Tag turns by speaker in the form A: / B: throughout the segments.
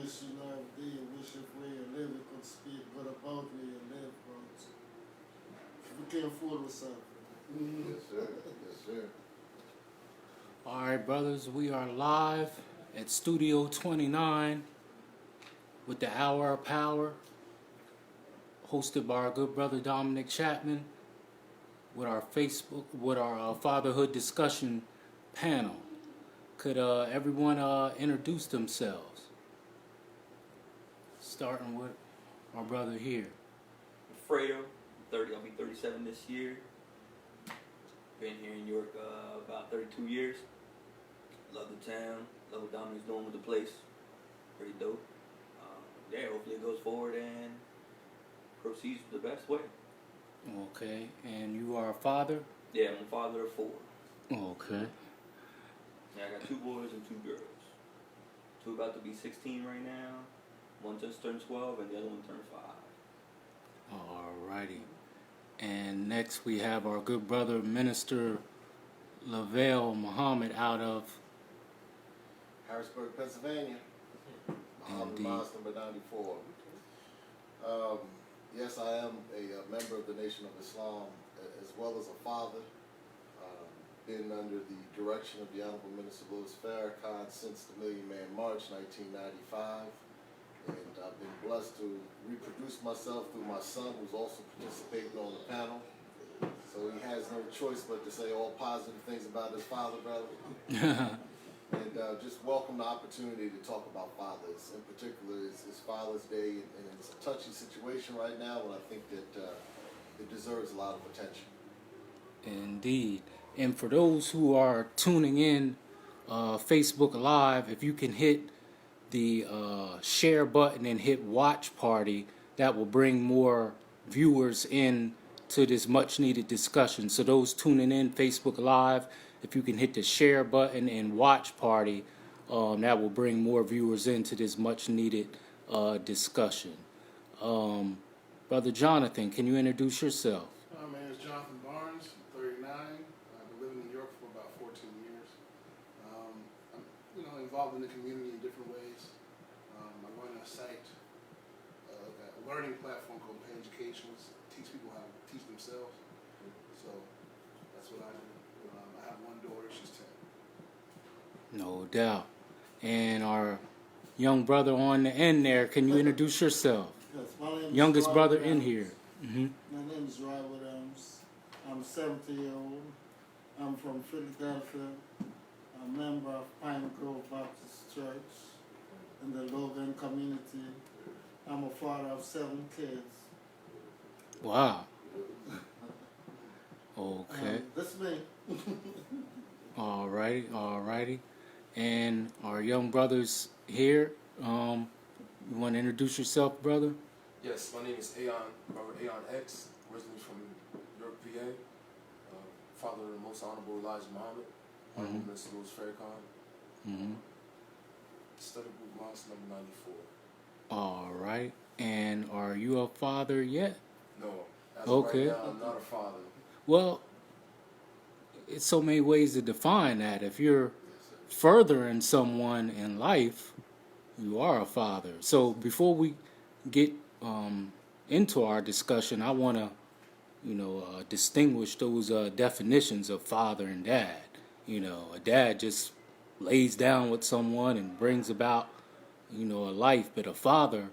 A: wish you know every day. Wish if we live, we could speak good about where you live, but we can't fool with something.
B: Yes, sir. Yes, sir.
C: All right, brothers, we are live at Studio 29 with the Hour of Power, hosted by our good brother Dominic Chapman, with our Fatherhood discussion panel. Could everyone introduce themselves? Starting with our brother here.
D: Fredo, 30. I'll be 37 this year. Been here in New York about 32 years. Love the town. Love what Dominic's doing with the place. Pretty dope. Hopefully it goes forward and proceeds the best way.
C: Okay, and you are a father?
D: Yeah, I'm a father of 4.
C: Okay.
D: Yeah, I got 2 boys and 2 girls. 2 about to be 16 right now. One just turned 12 and the other one turned 5.
C: Alrighty. And next we have our good brother, Minister Lavelle Muhammad out of
B: Harrisburg, Pennsylvania. Muhammad
C: Indeed.
B: Mosque number 94. Yes, I am a member of the Nation of Islam as well as a father. Been under the direction of the Honorable Minister Louis Farrakhan since the Million Man March 1995. And I've been blessed to reproduce myself through my son, who's also participating on the panel. So he has no choice but to say all positive things about his father, brother. And just welcome the opportunity to talk about fathers. In particular, it's Father's Day, and it's a touchy situation right now, and I think that it deserves a lot of attention.
C: Indeed. And for those who are tuning in Facebook Live, if you can hit the share button and hit watch party, that will bring more viewers in to this much needed discussion. So those tuning in Facebook Live, if you can hit the share button and watch party, that will bring more viewers into this much needed discussion. Brother Jonathan, can you introduce yourself?
E: My name is Jonathan Barnes, I'm 39. I've been living in New York for about 14 years. I'm involved in the community in different ways. I run a site, a learning platform called Pay Education, which teach people how to teach themselves. So that's what I do. I have one daughter, she's 10.
C: No doubt. And our young brother on the end there, can you introduce yourself?
A: Yes, my name is
C: Youngest
A: Roy
C: brother
A: Williams.
C: in here. Mm-hmm.
A: My name is Roy Williams. I'm 70-year-old. I'm from Philadelphia. I'm a member of Pine Grove Baptist Church in the Logan community. I'm a father of 7 kids.
C: Wow. Okay.
A: That's me.
C: Alrighty. And our young brothers here, you want to introduce yourself, brother?
F: Yes, my name is Aon, Robert Aon X, originally from York, PA. Father of the Most Honorable Elijah Muhammad, Honorable Minister Louis Farrakhan.
C: Mm-hmm.
F: Study group Mosque number 94.
C: Alright. And are you a father yet?
F: No, as
C: Okay.
F: of right now, I'm not a father.
C: Well, it's so many ways to define that. If you're furthering someone in life, you are a father. So before we get into our discussion, I want to, distinguish those definitions of father and dad. A dad just lays down with someone and brings about, a life, but a father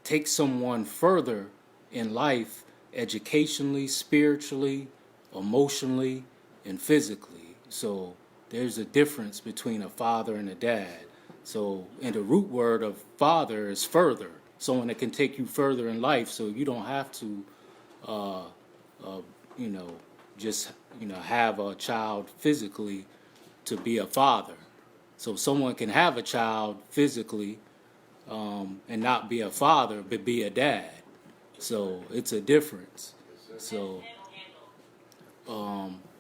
C: takes someone further in life, educationally, spiritually, emotionally, and physically. So there's a difference between a father and a dad. So, and the root word of father is further, someone that can take you further in life. So you don't have to, just have a child physically to be a father. So someone can have a child physically and not be a father, but be a dad. So it's a difference. So,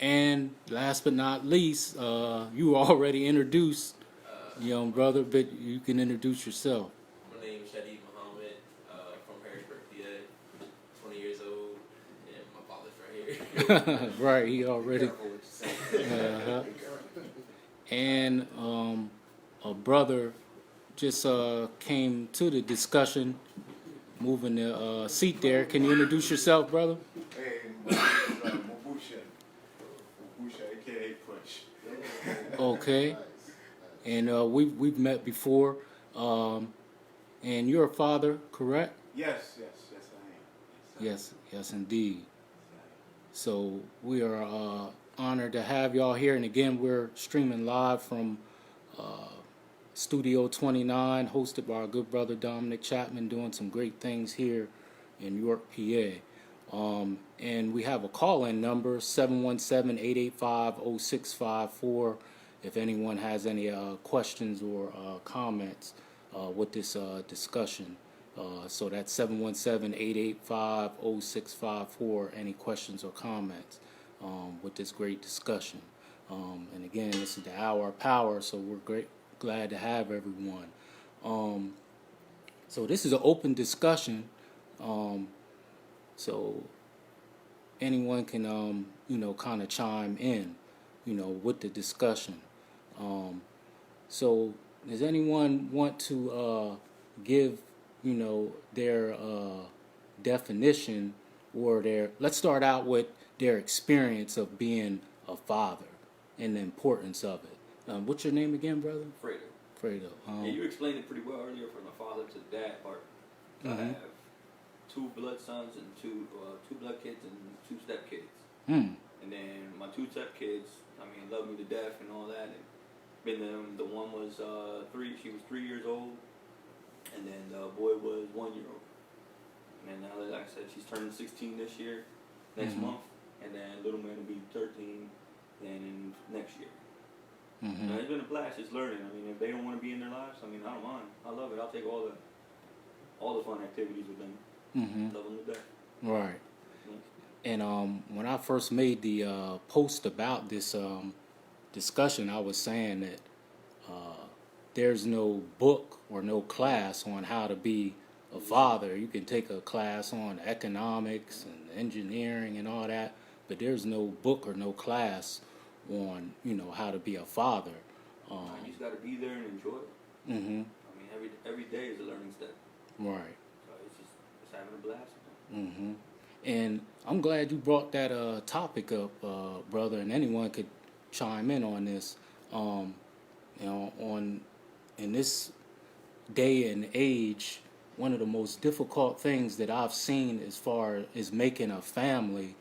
C: and last but not least, you already introduced, young brother, but you can introduce yourself.
G: My name is Shadi Muhammad, from Harrisburg, PA, 20 years old, and my father's right here.
C: Right, he already.
B: Careful what you say.
C: And a brother just came to the discussion, moving the seat there. Can you introduce yourself, brother?
H: Hey, my name is Mabusha. Mabusha, aka Punch.
C: Okay.
B: Nice.
C: And we've met before. And you're a father, correct?
H: Yes, I am.
C: Yes, indeed. So we are honored to have y'all here. And again, we're streaming live from Studio 29, hosted by our good brother Dominic Chapman, doing some great things here in York, PA. And we have a call-in number, 717-885-0654, if anyone has any questions or comments with this discussion. So that's 717-885-0654, any questions or comments with this great discussion. And again, this is the Hour of Power, so we're glad to have everyone. So this is an open discussion, so anyone can, kind of chime in, with the discussion. So does anyone want to give, their definition or let's start out with their experience of being a father and the importance of it. What's your name again, brother? Fredo.
D: Yeah, you explained it pretty well earlier from the father to the dad part. I have 2 blood sons and 2 blood kids and 2 step kids. And then my 2 step kids, love me to death and all that. And the one was 3. She was 3 years old, and then the boy was 1 year old. And then now, like I said, she's turning 16 this year, next month, and then little man will be 13, then in next year. Now, it's been a blast just learning. If they don't want to be in their lives, I don't mind. I love it. I'll take all the fun activities with them. Love them to death.
C: Right. And when I first made the post about this discussion, I was saying that there's no book or no class on how to be a father. You can take a class on economics and engineering and all that, but there's no book or no class on how to be a father.
D: You just got to be there and enjoy it. Every day is a learning step.
C: Right.
D: So it's having a blast.
C: And I'm glad you brought that topic up, brother, and anyone could chime in on this. In this day and age, one of the most difficult things that I've seen as far as making a family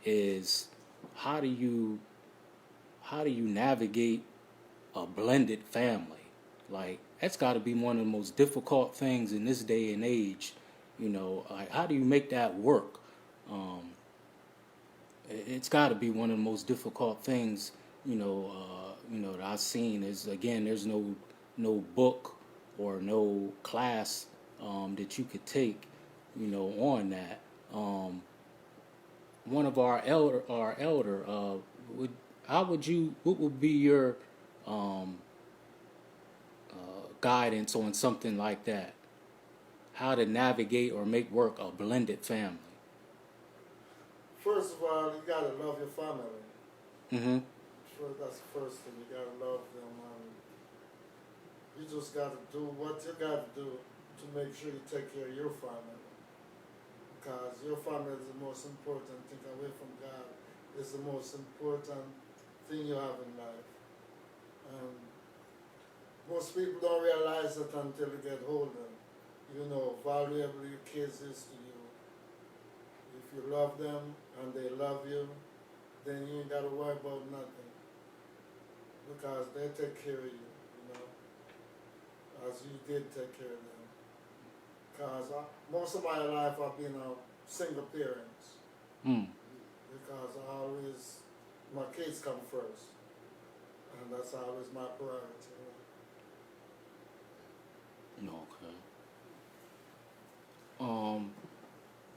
C: is how do you navigate a blended family? Like, that's got to be one of the most difficult things in this day and age. Like, how do you make that work? It's got to be one of the most difficult things, that I've seen. Is, again, there's no book or no class that you could take, on that. One of our elder, what would be your guidance on something like that? How to navigate or make work a blended family?
A: First of all, you gotta love your family. That's the first thing. You gotta love them. You just gotta do what you gotta do to make sure you take care of your family. Because your family is the most important thing. Away from God is the most important thing you have in life. Most people don't realize that until they get older. Valuable your kids is to you. If you love them and they love you, then you ain't got to worry about nothing. Because they take care of you, as you did take care of them. Because most of my life I've been a single parent. Because my kids come first. And that's always my priority.
C: Okay.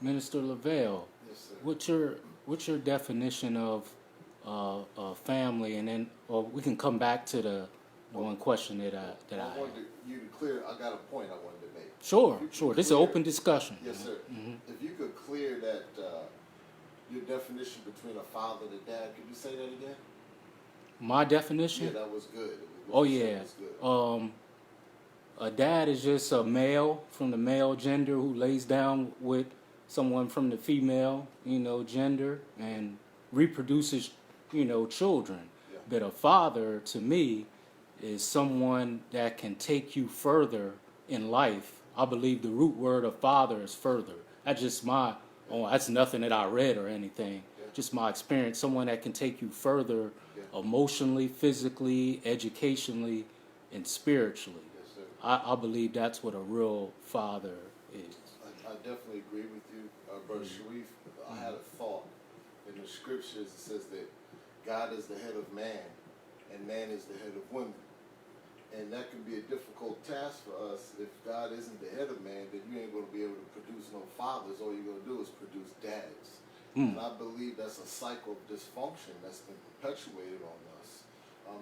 C: Minister Lavelle,
B: Yes, sir.
C: what's your definition of family, and then we can come back to the one question that I
B: wanted you to clear. I got a point I wanted to make.
C: Sure.
B: If you could
C: This is an
B: clear-
C: open discussion.
B: Yes, sir. If you could clear that your definition between a father and a dad, could you say that again?
C: My definition?
B: Yeah, that was good.
C: Oh
B: What you said
C: yeah.
B: was good.
C: A dad is just a male from the male gender who lays down with someone from the female, gender and reproduces, children.
B: Yeah.
C: But a father, to me, is someone that can take you further in life. I believe the root word of father is further. That's just that's nothing that I read or anything.
B: Yeah.
C: Just my experience. Someone that can take you further emotionally, physically, educationally, and spiritually.
B: Yes, sir.
C: I believe that's what a real father is.
B: I definitely agree with you, Brother Sharif. I had a thought in the scriptures. It says that God is the head of man, and man is the head of women. And that can be a difficult task for us. If God isn't the head of man, then you ain't going to be able to produce no fathers. All you're going to do is produce dads. And I believe that's a cycle of dysfunction that's been perpetuated on us.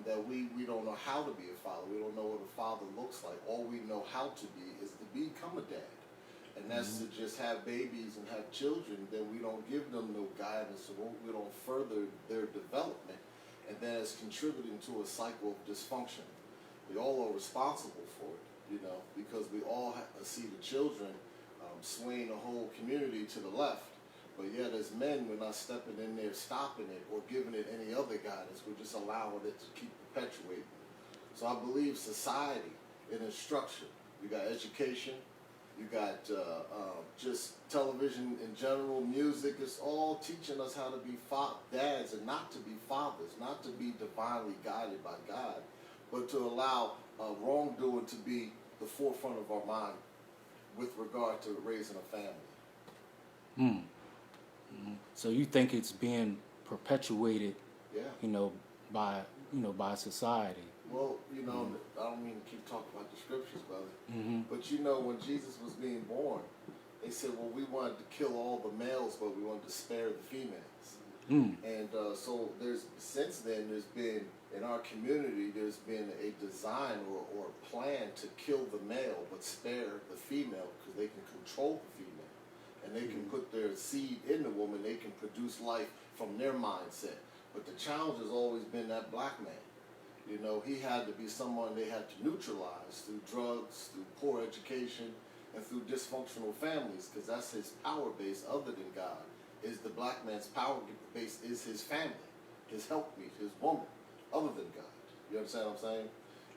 B: That we don't know how to be a father. We don't know what a father looks like. All we know how to be is to become a dad. And that's to just have babies and have children. Then we don't give them no guidance, or we don't further their development. And then it's contributing to a cycle of dysfunction. We all are responsible for it, because we all see the children swaying the whole community to the left. But yet as men, we're not stepping in there, stopping it, or giving it any other guidance. We're just allowing it to keep perpetuating. So I believe society and instruction, you got education, you got just television in general, music, it's all teaching us how to be dads and not to be fathers, not to be divinely guided by God, but to allow wrongdoing to be the forefront of our mind with regard to raising a family.
C: So you think it's being perpetuated,
B: Yeah.
C: by society?
B: Well, I don't mean to keep talking about the scriptures, brother. But when Jesus was being born, they said, well, we wanted to kill all the males, but we wanted to spare the females. And so since then, there's been, in our community, there's been a design or a plan to kill the male, but spare the female, because they can control the female. And they can put their seed in the woman, they can produce life from their mindset. But the challenge has always been that black man. He had to be someone they had to neutralize through drugs, through poor education, and through dysfunctional families, because that's his power base other than God. Is the black man's power base is his family, his helpmeet, his woman, other than God. You understand what I'm saying?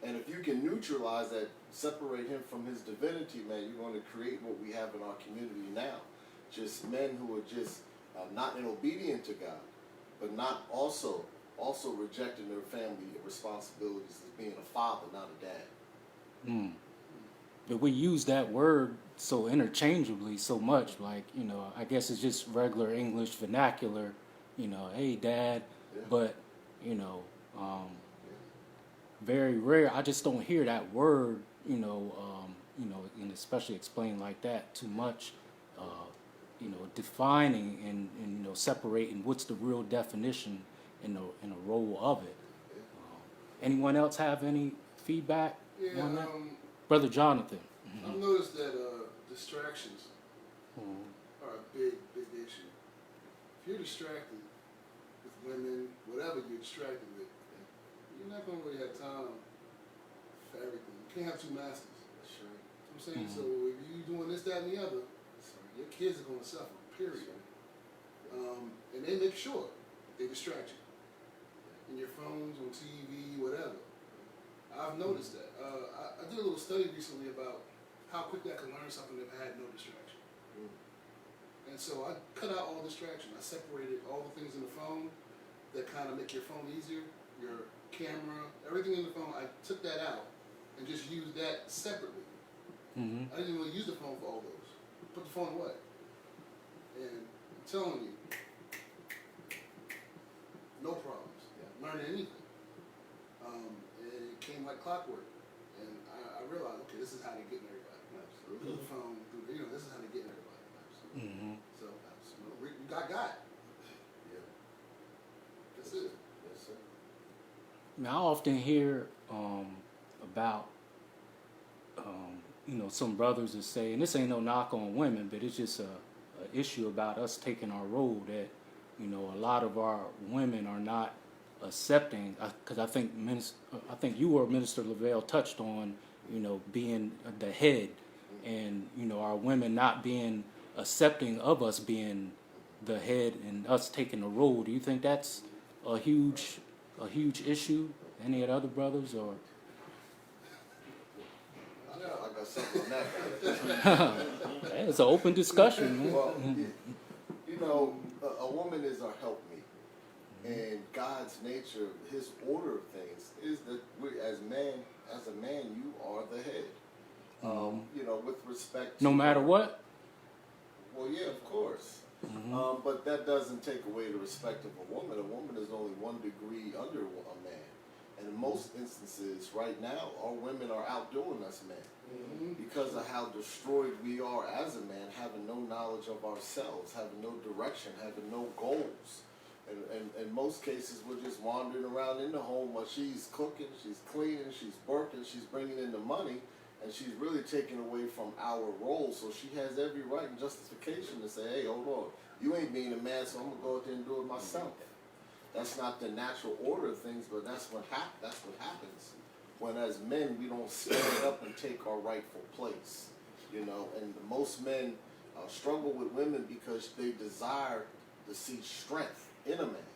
B: And if you can neutralize that, separate him from his divinity, man, you're going to create what we have in our community now. Just men who are just not obedient to God, but not also rejecting their family responsibilities as being a father, not a dad.
C: But we use that word so interchangeably so much, like, I guess it's just regular English vernacular, hey, dad, but, very rare. I just don't hear that word, and especially explained like that too much, defining and separating what's the real definition in the role of it. Anyone else have any feedback on that? Brother Jonathan.
E: I've noticed that distractions are a big issue. If you're distracted with women, whatever you're distracted with, you're not going to really have time for everything. You can't have two masters.
B: That's right.
E: You know what I'm saying? So if you're doing this, that, and the other, your kids are going to suffer, period. And they make sure they distract you. In your phones, on TV, whatever. I've noticed that. I did a little study recently about how quickly I can learn something if I had no distraction. And so I cut out all distraction. I separated all the things in the phone that kind of make your phone easier, your camera, everything in the phone. I took that out and just used that separately. I didn't really use the phone for all those. Put the phone away. And I'm telling you, no problems. Learning anything. And it came like clockwork. And I realized, okay, this is how they're getting everybody. Absolutely. Through the phone, this is how they're getting everybody. Absolutely. So, you got Yeah. That's it.
B: Yes, sir.
C: Now, I often hear about, some brothers that say, and this ain't no knock on women, but it's just a issue about us taking our role that, a lot of our women are not accepting, because I think you or Minister Lavelle touched on, being the head, and our women not being accepting of us being the head and us taking the role. Do you think that's a huge issue? Any of the other brothers or?
B: I got something on that.
C: Hey, it's an open discussion, man.
B: Well, a woman is our helpmeet, and God's nature, His order of things, is that as a man, you are the head. With respect to
C: No matter what.
B: Well, yeah, of course. But that doesn't take away the respect of a woman. A woman is only 1 degree under a man. And in most instances, right now, our women are outdoing us men. Because of how destroyed we are as a man, having no knowledge of ourselves, having no direction, having no goals. And in most cases, we're just wandering around in the home while she's cooking, she's cleaning, she's working, she's bringing in the money, and she's really taking away from our role. So she has every right and justification to say, hey, hold on, you ain't being a man, so I'm going to go out there and do it myself. That's not the natural order of things, but that's what happens. When as men, we don't stand up and take our rightful place. And most men struggle with women because they desire to see strength in a man.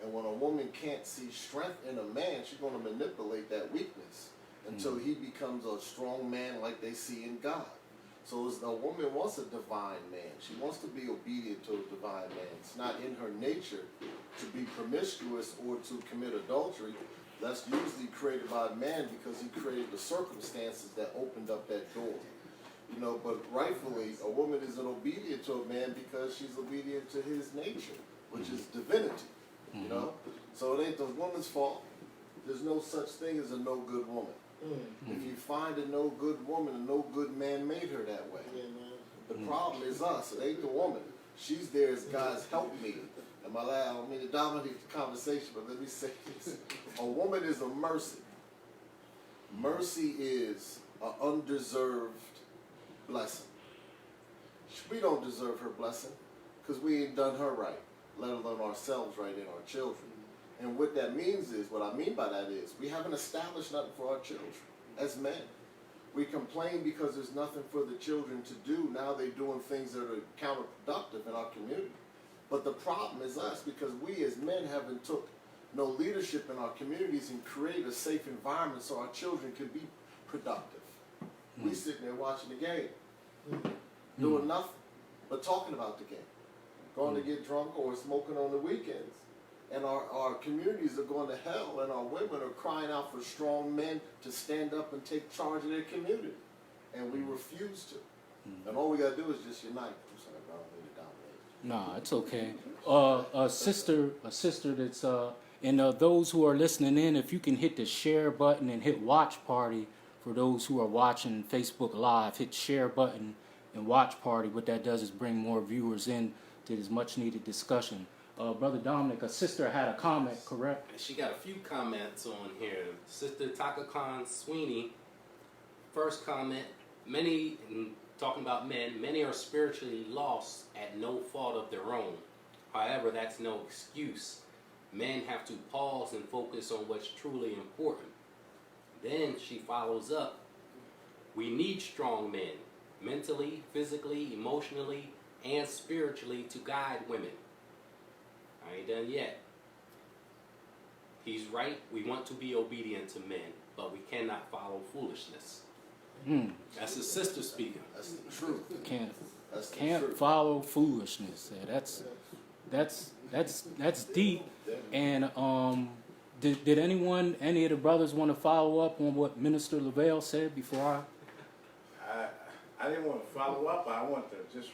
B: And when a woman can't see strength in a man, she's going to manipulate that weakness until he becomes a strong man like they see in God. So a woman wants a divine man. She wants to be obedient to a divine man. It's not in her nature to be promiscuous or to commit adultery. That's usually created by man because he created the circumstances that opened up that door. But rightfully, a woman isn't obedient to a man because she's obedient to his nature, which is divinity. So it ain't the woman's fault. There's no such thing as a no good woman. If you find a no good woman, a no good man made her that way. The problem is us. It ain't the woman. She's there as God's helpmeet. And I don't mean to dominate the conversation, but let me say this. A woman is a mercy. Mercy is an undeserved blessing. We don't deserve her blessing because we ain't done her right, let alone ourselves right and our children. And what that means is, what I mean by that is, we haven't established nothing for our children as men. We complain because there's nothing for the children to do. Now they're doing things that are counterproductive in our community. But the problem is us, because we as men haven't took no leadership in our communities and create a safe environment so our children can be productive. We sitting there watching the game, doing nothing but talking about the game, going to get drunk or smoking on the weekends. And our communities are going to hell, and our women are crying out for strong men to stand up and take charge of their community. And we refuse to. And all we got to do is just unite. I'm sorry, bro, I don't mean to dominate.
C: Nah, it's okay. A sister that's and those who are listening in, if you can hit the share button and hit watch party for those who are watching Facebook Live, hit share button and watch party. What that does is bring more viewers in to this much needed discussion. Brother Dominic, a sister had a comment, correct?
G: She got a few comments on here. Sister Taka Khan Sweeney, first comment, talking about men, many are spiritually lost at no fault of their own. However, that's no excuse. Men have to pause and focus on what's truly important. Then she follows up, we need strong men, mentally, physically, emotionally, and spiritually to guide women. I ain't done yet. He's right, we want to be obedient to men, but we cannot follow foolishness. That's his sister speaking.
B: That's the truth.
C: Can't follow foolishness. Yeah, that's deep. And did any of the brothers want to follow up on what Minister Lavelle said before
H: I didn't want to follow up, but I want to just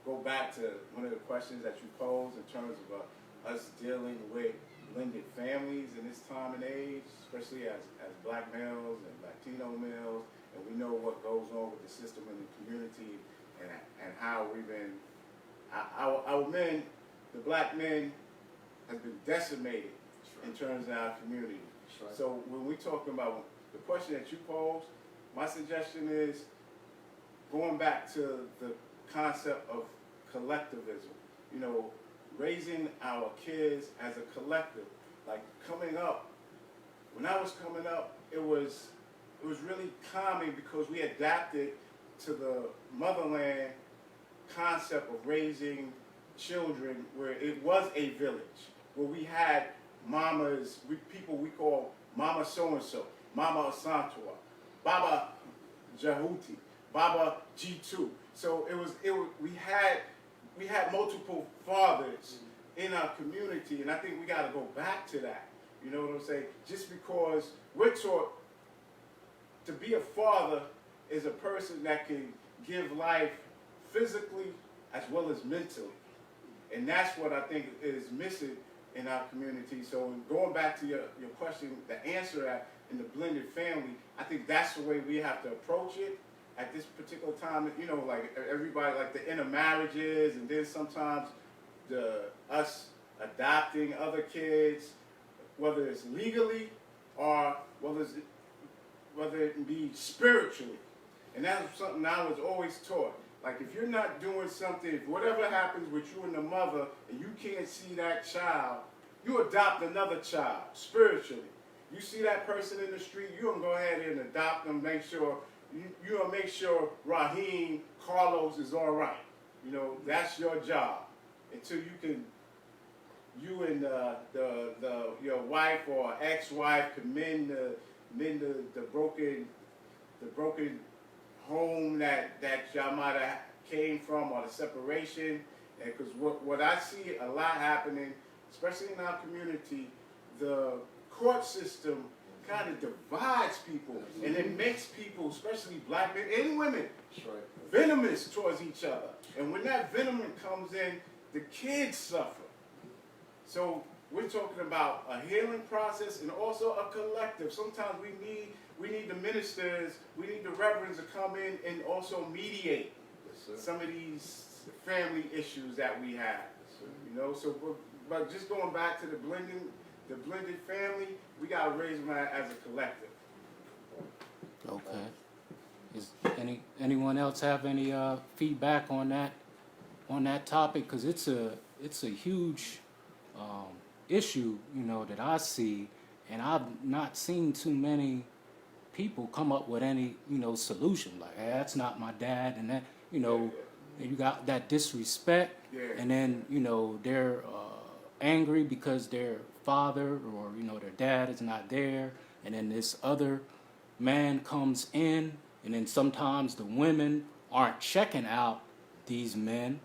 H: go back to one of the questions that you posed in terms of us dealing with blended families in this time and age, especially as black males and Latino males, and we know what goes on with the system in the community and how we've been, our men, the black men, has been decimated in terms of our community.
B: Right.
H: So when we're talking about the question that you posed, my suggestion is going back to the concept of collectivism. Raising our kids as a collective. Like coming up, when I was coming up, it was it was really calming because we adapted to the motherland concept of raising children where it was a village, where we had mamas, people we call Mama so-and-so, Mama Asantua, Baba Jahuti, Baba G2. So we had multiple fathers in our community, and I think we got to go back to that. You know what I'm saying? Just because we're taught to be a father is a person that can give life physically as well as mentally. And that's what I think is missing in our community. So going back to your question, the answer that in the blended family, I think that's the way we have to approach it at this particular time. You know, like everybody, like the intermarriages, and then sometimes us adopting other kids, whether it's legally or whether it be spiritually. And that's something I was always taught. Like, if you're not doing something, if whatever happens with you and the mother, and you can't see that child, you adopt another child, spiritually. You see that person in the street, you're going to go ahead and adopt them, make sure, you're going to make sure Raheem, Carlos is all right. You know, that's your job. Until you can, you and your wife or ex-wife can mend the broken home that y'all might have came from, or the separation. Because what I see a lot happening, especially in our community, the court system kind of divides people, and it makes people, especially black men and women, venomous towards each other. And when that venom comes in, the kids suffer. So we're talking about a healing process and also a collective. Sometimes we need the ministers, we need the reverends to come in and also mediate some of these family issues that we have. You know, so but just going back to the blended family, we gotta raise them as a collective.
C: Okay. Is anyone else have any feedback on that topic? Because it's a huge issue, you know, that I see, and I've not seen too many people come up with any, you know, solution. Like, hey, that's not my dad, and that, you know, you got that disrespect, and then, you know, they're angry because their father or, you know, their dad is not there, and then this other man comes in, and then sometimes the women aren't checking out these men,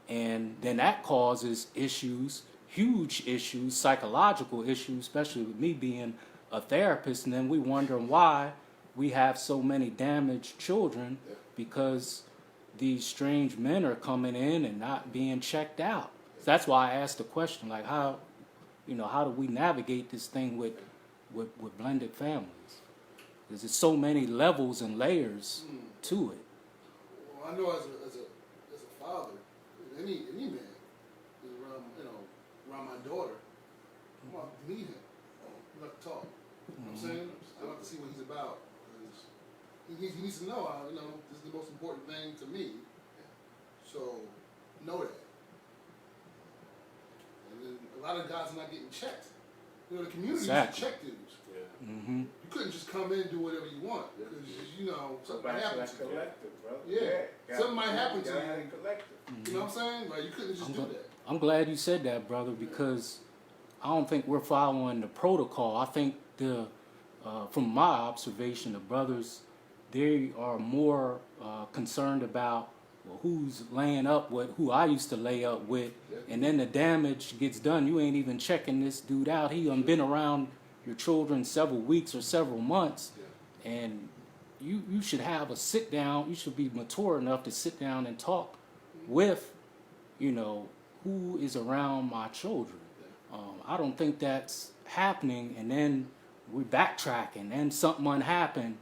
C: and then that causes issues, huge issues, psychological issues, especially with me being a therapist, and then we wonder why we have so many damaged children, because these strange men are coming in and not being checked out. So that's why I asked the question, like, how do we navigate this thing with blended families? Because there's so many levels and layers to it.
E: Well, I know as a father, any man is around my daughter, I want to meet him. I like to talk. You know what I'm saying? I like to see what he's about. He needs to know, this is the most important thing to me. So, know that. And then a lot of guys are not getting checked. You know, the community used to check dudes.
F: Yeah.
C: Mm-hmm.
E: You couldn't just come in and do whatever you want. Because, you know, something might happen to you.
H: Collective, bro.
E: Yeah. Something might happen to you.
H: Collective.
E: You know what I'm saying? Like, you couldn't just do that.
C: I'm glad you said that, brother, because I don't think we're following the protocol. I think from my observation, the brothers, they are more concerned about who's laying up with who I used to lay up with, and then the damage gets done. You ain't even checking this dude out. He been around your children several weeks or several months, and you should have a sit down. You should be mature enough to sit down and talk with, you know, who is around my children. I don't think that's happening, and then we're backtracking, and something happened.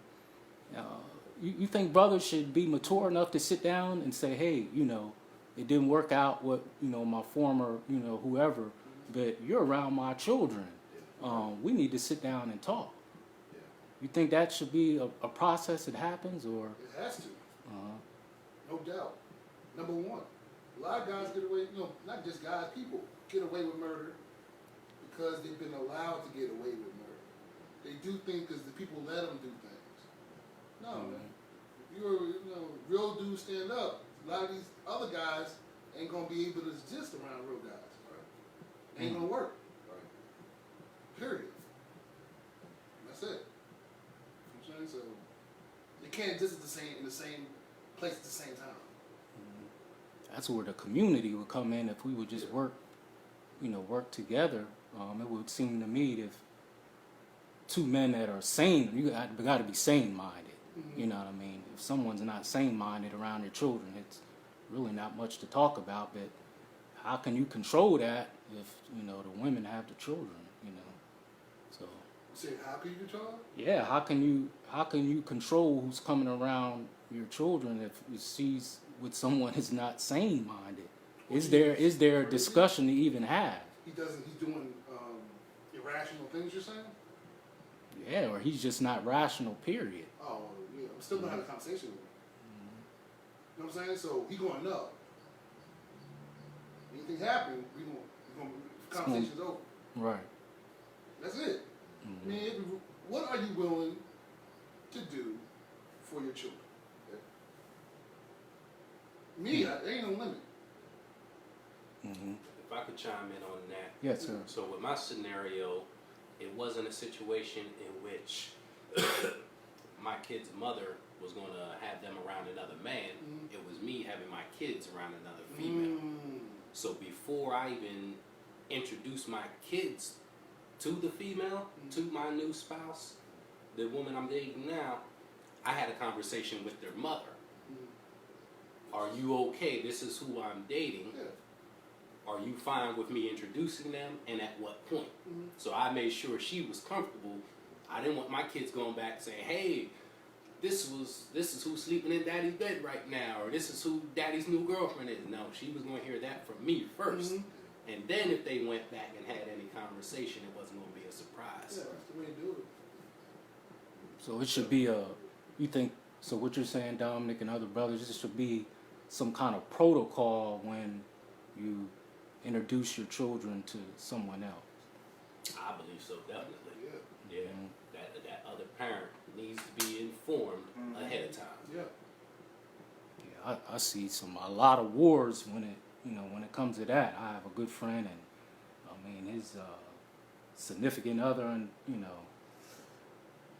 C: You think brothers should be mature enough to sit down and say, hey, you know, it didn't work out with, you know, my former, you know, whoever, but you're around my children. We need to sit down and talk. You think that should be a process that happens, or?
E: It has to. No doubt. Number one, a lot of guys get away, you know, not just guys, people get away with murder because they've been allowed to get away with murder. They do things because the people let them do things. No, man. If you're, real dudes stand up. A lot of these other guys ain't gonna be able to exist around real guys. Right? Ain't gonna work. Right. Period. That's it. You know what I'm saying? So you can't exist in the same place at the same time.
C: That's where the community would come in if we would just work together. It would seem to me if two men that are sane, you got to be sane-minded. You know what I mean? If someone's not sane-minded around their children, it's really not much to talk about. But how can you control that if the women have the children? So.
E: Say, how can you control it?
C: Yeah, how can you control who's coming around your children if she's with someone who's not sane-minded? Is there a discussion to even have?
E: He's doing irrational things, you're saying?
C: Yeah, or he's just not rational, period.
E: Oh, yeah. I'm still gonna have a conversation with him. You know what I'm saying? So he gonna know. Anything happen, conversation's over.
C: Right.
E: That's it. I mean, what are you willing to do for your children? Me, there ain't no limit.
G: If I could chime in on that.
C: Yes, sir.
G: So with my scenario, it wasn't a situation in which my kid's mother was going to have them around another man. It was me having my kids around another female. So before I even introduced my kids to the female, to my new spouse, the woman I'm dating now, I had a conversation with their mother. Are you okay? This is who I'm dating.
E: Yeah.
G: Are you fine with me introducing them, and at what point? So I made sure she was comfortable. I didn't want my kids going back saying, hey, this is who's sleeping in daddy's bed right now, or this is who daddy's new girlfriend is. No, she was going to hear that from me first. And then if they went back and had any conversation, it wasn't going to be a surprise.
E: Yeah, that's the way to do it.
C: So it should be you think, so what you're saying, Dominic and other brothers, it should be some kind of protocol when you introduce your children to someone else.
G: I believe so, definitely.
E: Yeah.
G: Yeah. That other parent needs to be informed ahead of time.
E: Yeah.
C: Yeah, I see a lot of wars when it comes to that. I have a good friend, and his significant other, and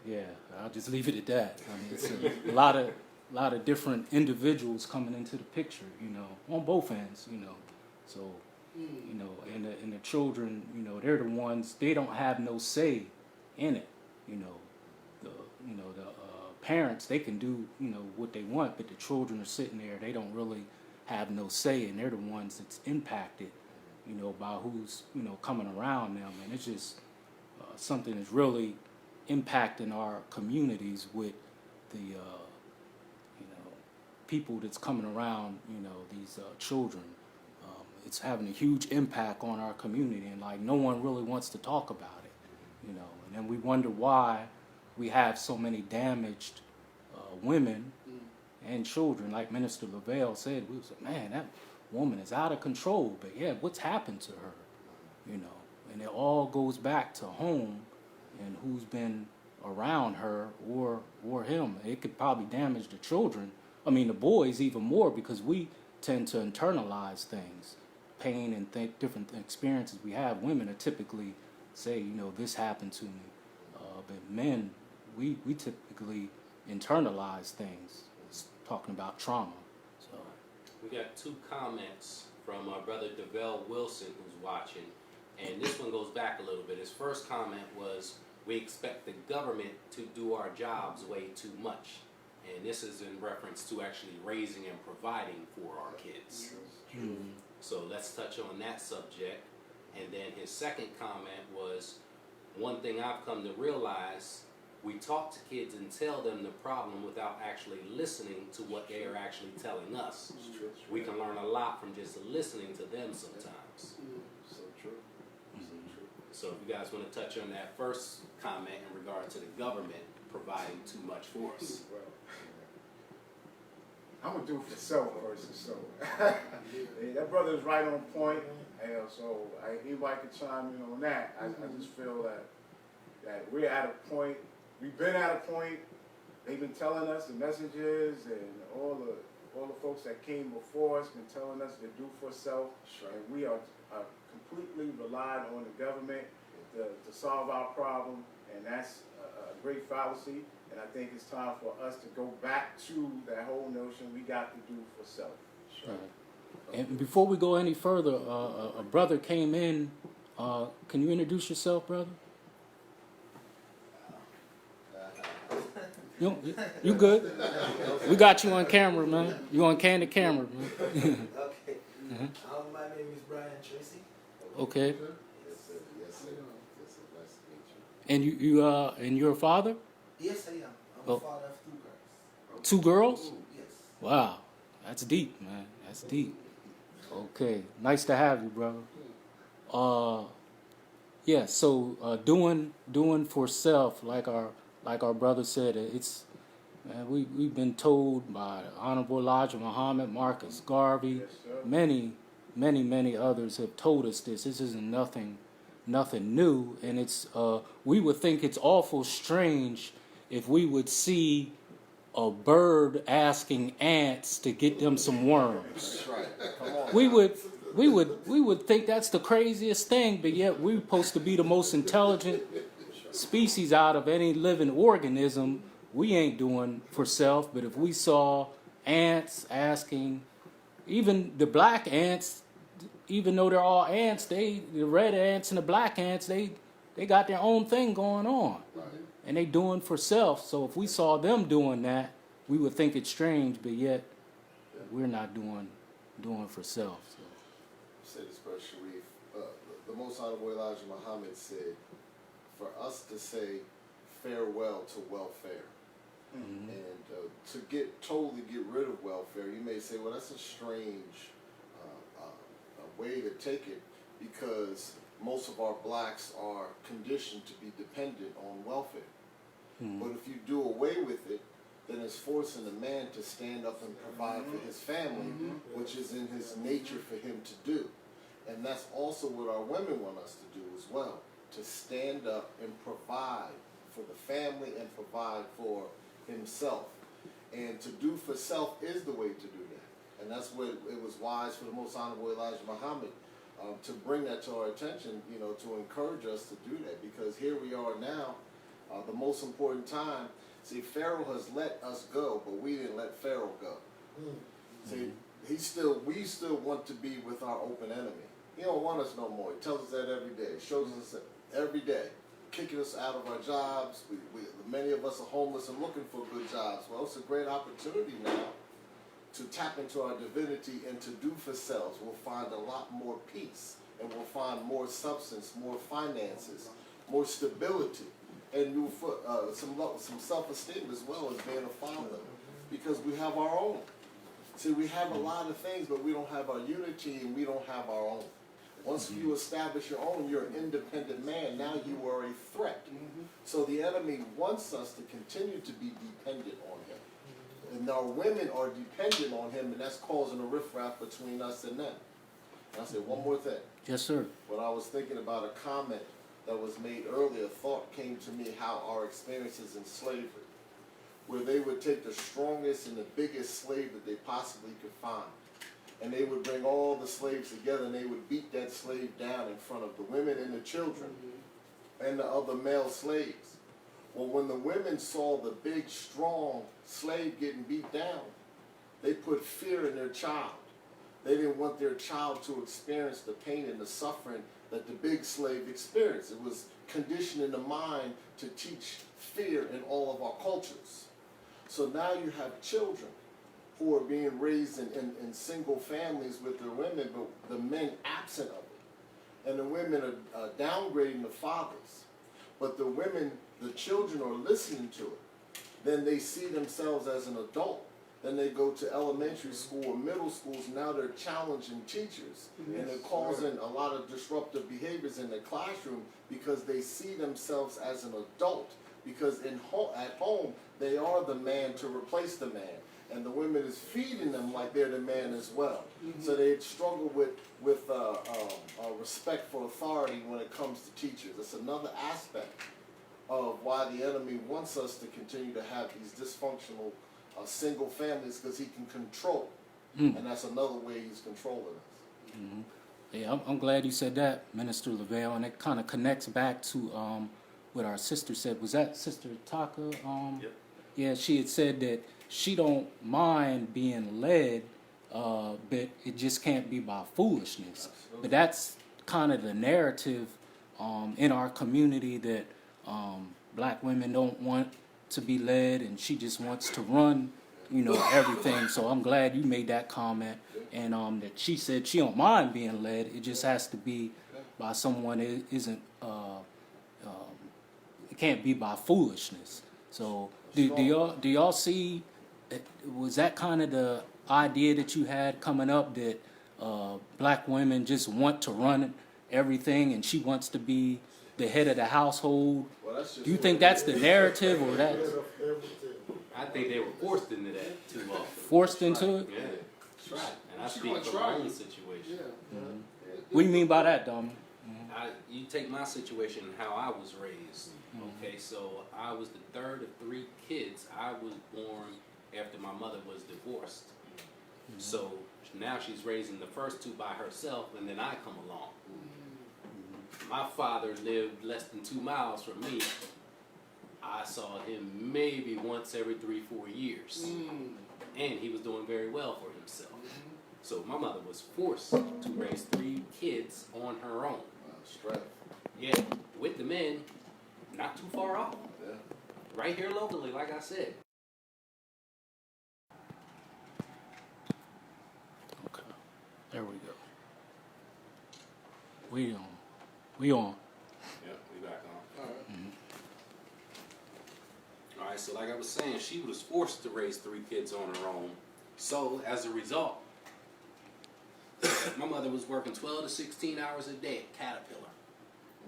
C: yeah, I'll just leave it at that. It's a lot of different individuals coming into the picture, on both ends, So, and the children, they're the ones, they don't have no say in it, The parents, they can do, what they want, but the children are sitting there, they don't really have no say, and they're the ones that's impacted, by who's, coming around them, and it's just something that's really impacting our communities with the, people that's coming around, these children. It's having a huge impact on our community, and no one really wants to talk about it, and then we wonder why we have so many damaged women and children. Like Minister Lavelle said, we was like, man, that woman is out of control, but yeah, what's happened to her, and it all goes back to home and who's been around her or him. It could probably damage the children, the boys even more, because we tend to internalize things, pain and different experiences we have. Women are typically say, this happened to me, but men, we typically internalize things. It's talking about trauma. So
G: We got two comments from our brother DeVell Wilson, who's watching, and this one goes back a little bit. His first comment was, we expect the government to do our jobs way too much. And this is in reference to actually raising and providing for our kids. So let's touch on that subject. And then his second comment was, one thing I've come to realize, we talk to kids and tell them the problem without actually listening to what they are actually telling us. We can learn a lot from just listening to them sometimes.
B: So true.
G: So if you guys want to touch on that first comment in regard to the government providing too much for us.
H: I'm gonna do it for self versus so. Yeah, that brother is right on point. So anybody can chime in on that. I just feel that we're at a point. We've been at a point they've been telling us, the messengers and all the folks that came before us been telling us to do for self, and we are completely relied on the government to solve our problem, and that's a great fallacy. And I think it's time for us to go back to that whole notion we got to do for self.
C: And before we go any further, a brother came in. Can you introduce yourself, brother? You good? We got you on camera, man. You on candid camera, man.
I: Okay. My name is Brian Tracy.
C: Okay.
B: Yes, sir. Yes, sir. Yes, sir. Nice to meet you.
C: And you're a father?
I: Yes, I am. I'm a father of 2 girls.
C: 2 girls?
I: Yes.
C: Wow, that's deep, man. That's deep. Okay, nice to have you, brother. Yeah. So doing for self, like our brother said, it's man. We've been told by Honorable Elijah Muhammad, Marcus Garvey, many others have told us this. This isn't nothing new, and it's we would think it's awful strange if we would see a bird asking ants to get them some worms.
B: That's right. Come on.
C: We would think that's the craziest thing, but yet we're supposed to be the most intelligent species out of any living organism. We ain't doing for self, but if we saw ants asking, even the black ants, even though they're all ants, the red ants and the black ants, they got their own thing going on.
B: Right.
C: And they doing for self. So if we saw them doing that, we would think it's strange, but yet we're not doing for self. So.
B: Say this, Brother Sharif. The Most Honorable Elijah Muhammad said, for us to say farewell to welfare, and to totally get rid of welfare, you may say, well, that's a strange way to take it, because most of our blacks are conditioned to be dependent on welfare. But if you do away with it, then it's forcing a man to stand up and provide for his family, which is in his nature for him to do. And that's also what our women want us to do as well, to stand up and provide for the family and provide for himself. And to do for self is the way to do that. And that's what it was wise for the Most Honorable Elijah Muhammad to bring that to our attention, to encourage us to do that. Because here we are now, the most important time. See, Pharaoh has let us go, but we didn't let Pharaoh go. See, we still want to be with our open enemy. He don't want us no more. He tells us that every day. He shows us that every day, kicking us out of our jobs. Many of us are homeless and looking for good jobs. Well, it's a great opportunity now to tap into our divinity and to do for selves. We'll find a lot more peace, and we'll find more substance, more finances, more stability, and some self-esteem as well as being a father, because we have our own. See, we have a lot of things, but we don't have our unity, and we don't have our own. Once you establish your own, you're an independent man. Now you are a threat. So the enemy wants us to continue to be dependent on him. And our women are dependent on him, and that's causing a riffraff between us and them. And I'll say one more thing.
C: Yes, sir.
B: When I was thinking about a comment that was made earlier, a thought came to me how our experiences in slavery, where they would take the strongest and the biggest slave that they possibly could find, and they would bring all the slaves together, and they would beat that slave down in front of the women and the children and the other male slaves. Well, when the women saw the big, strong slave getting beat down, they put fear in their child. They didn't want their child to experience the pain and the suffering that the big slave experienced. It was conditioning the mind to teach fear in all of our cultures. So now you have children who are being raised in single families with their women, but the men absent of it. And the women are downgrading the fathers. But the women, the children are listening to it. Then they see themselves as an adult. Then they go to elementary school or middle schools. Now they're challenging teachers. And they're causing a lot of disruptive behaviors in the classroom because they see themselves as an adult. Because at home, they are the man to replace the man. And the women is feeding them like they're the man as well. So they struggle with respect for authority when it comes to teachers. That's another aspect of why the enemy wants us to continue to have these dysfunctional single families, because he can control. And that's another way he's controlling us.
C: Mm-hmm. Yeah, I'm glad you said that, Minister Lavelle, and it kind of connects back to what our sister said. Was that Sister Taka?
D: Yep.
C: Yeah, she had said that she don't mind being led, but it just can't be by foolishness.
B: Absolutely.
C: But that's kind of the narrative in our community, that black women don't want to be led, and she just wants to run, everything. So I'm glad you made that comment, and that she said she don't mind being led. It just has to be by someone that isn't. It can't be by foolishness. So do y'all see? Was that kind of the idea that you had coming up, that black women just want to run everything, and she wants to be the head of the household?
B: Well, that's just
C: Do you think that's the narrative, or that's
G: I think they were forced into that too often.
C: forced into it?
G: Yeah,
E: That's right.
G: and I
E: She
G: speak
E: gonna
G: from my
E: try
G: own
E: you.
G: situation.
E: Yeah.
C: What do you mean by that, Dom?
G: You take my situation and how I was raised. Okay, so I was the third of 3 kids. I was born after my mother was divorced. So now she's raising the first 2 by herself, and then I come along. My father lived less than 2 miles from me. I saw him maybe once every 3-4 years, and he was doing very well for himself. So my mother was forced to raise 3 kids on her own.
B: Strength.
G: Yeah, with the men, not too far off.
B: Yeah.
G: Right here locally, like I said.
C: Okay, there we go. We on.
G: Yep, we back on.
E: All right.
G: Alright, so like I was saying, she was forced to raise 3 kids on her own. So as a result, my mother was working 12 to 16 hours a day at Caterpillar.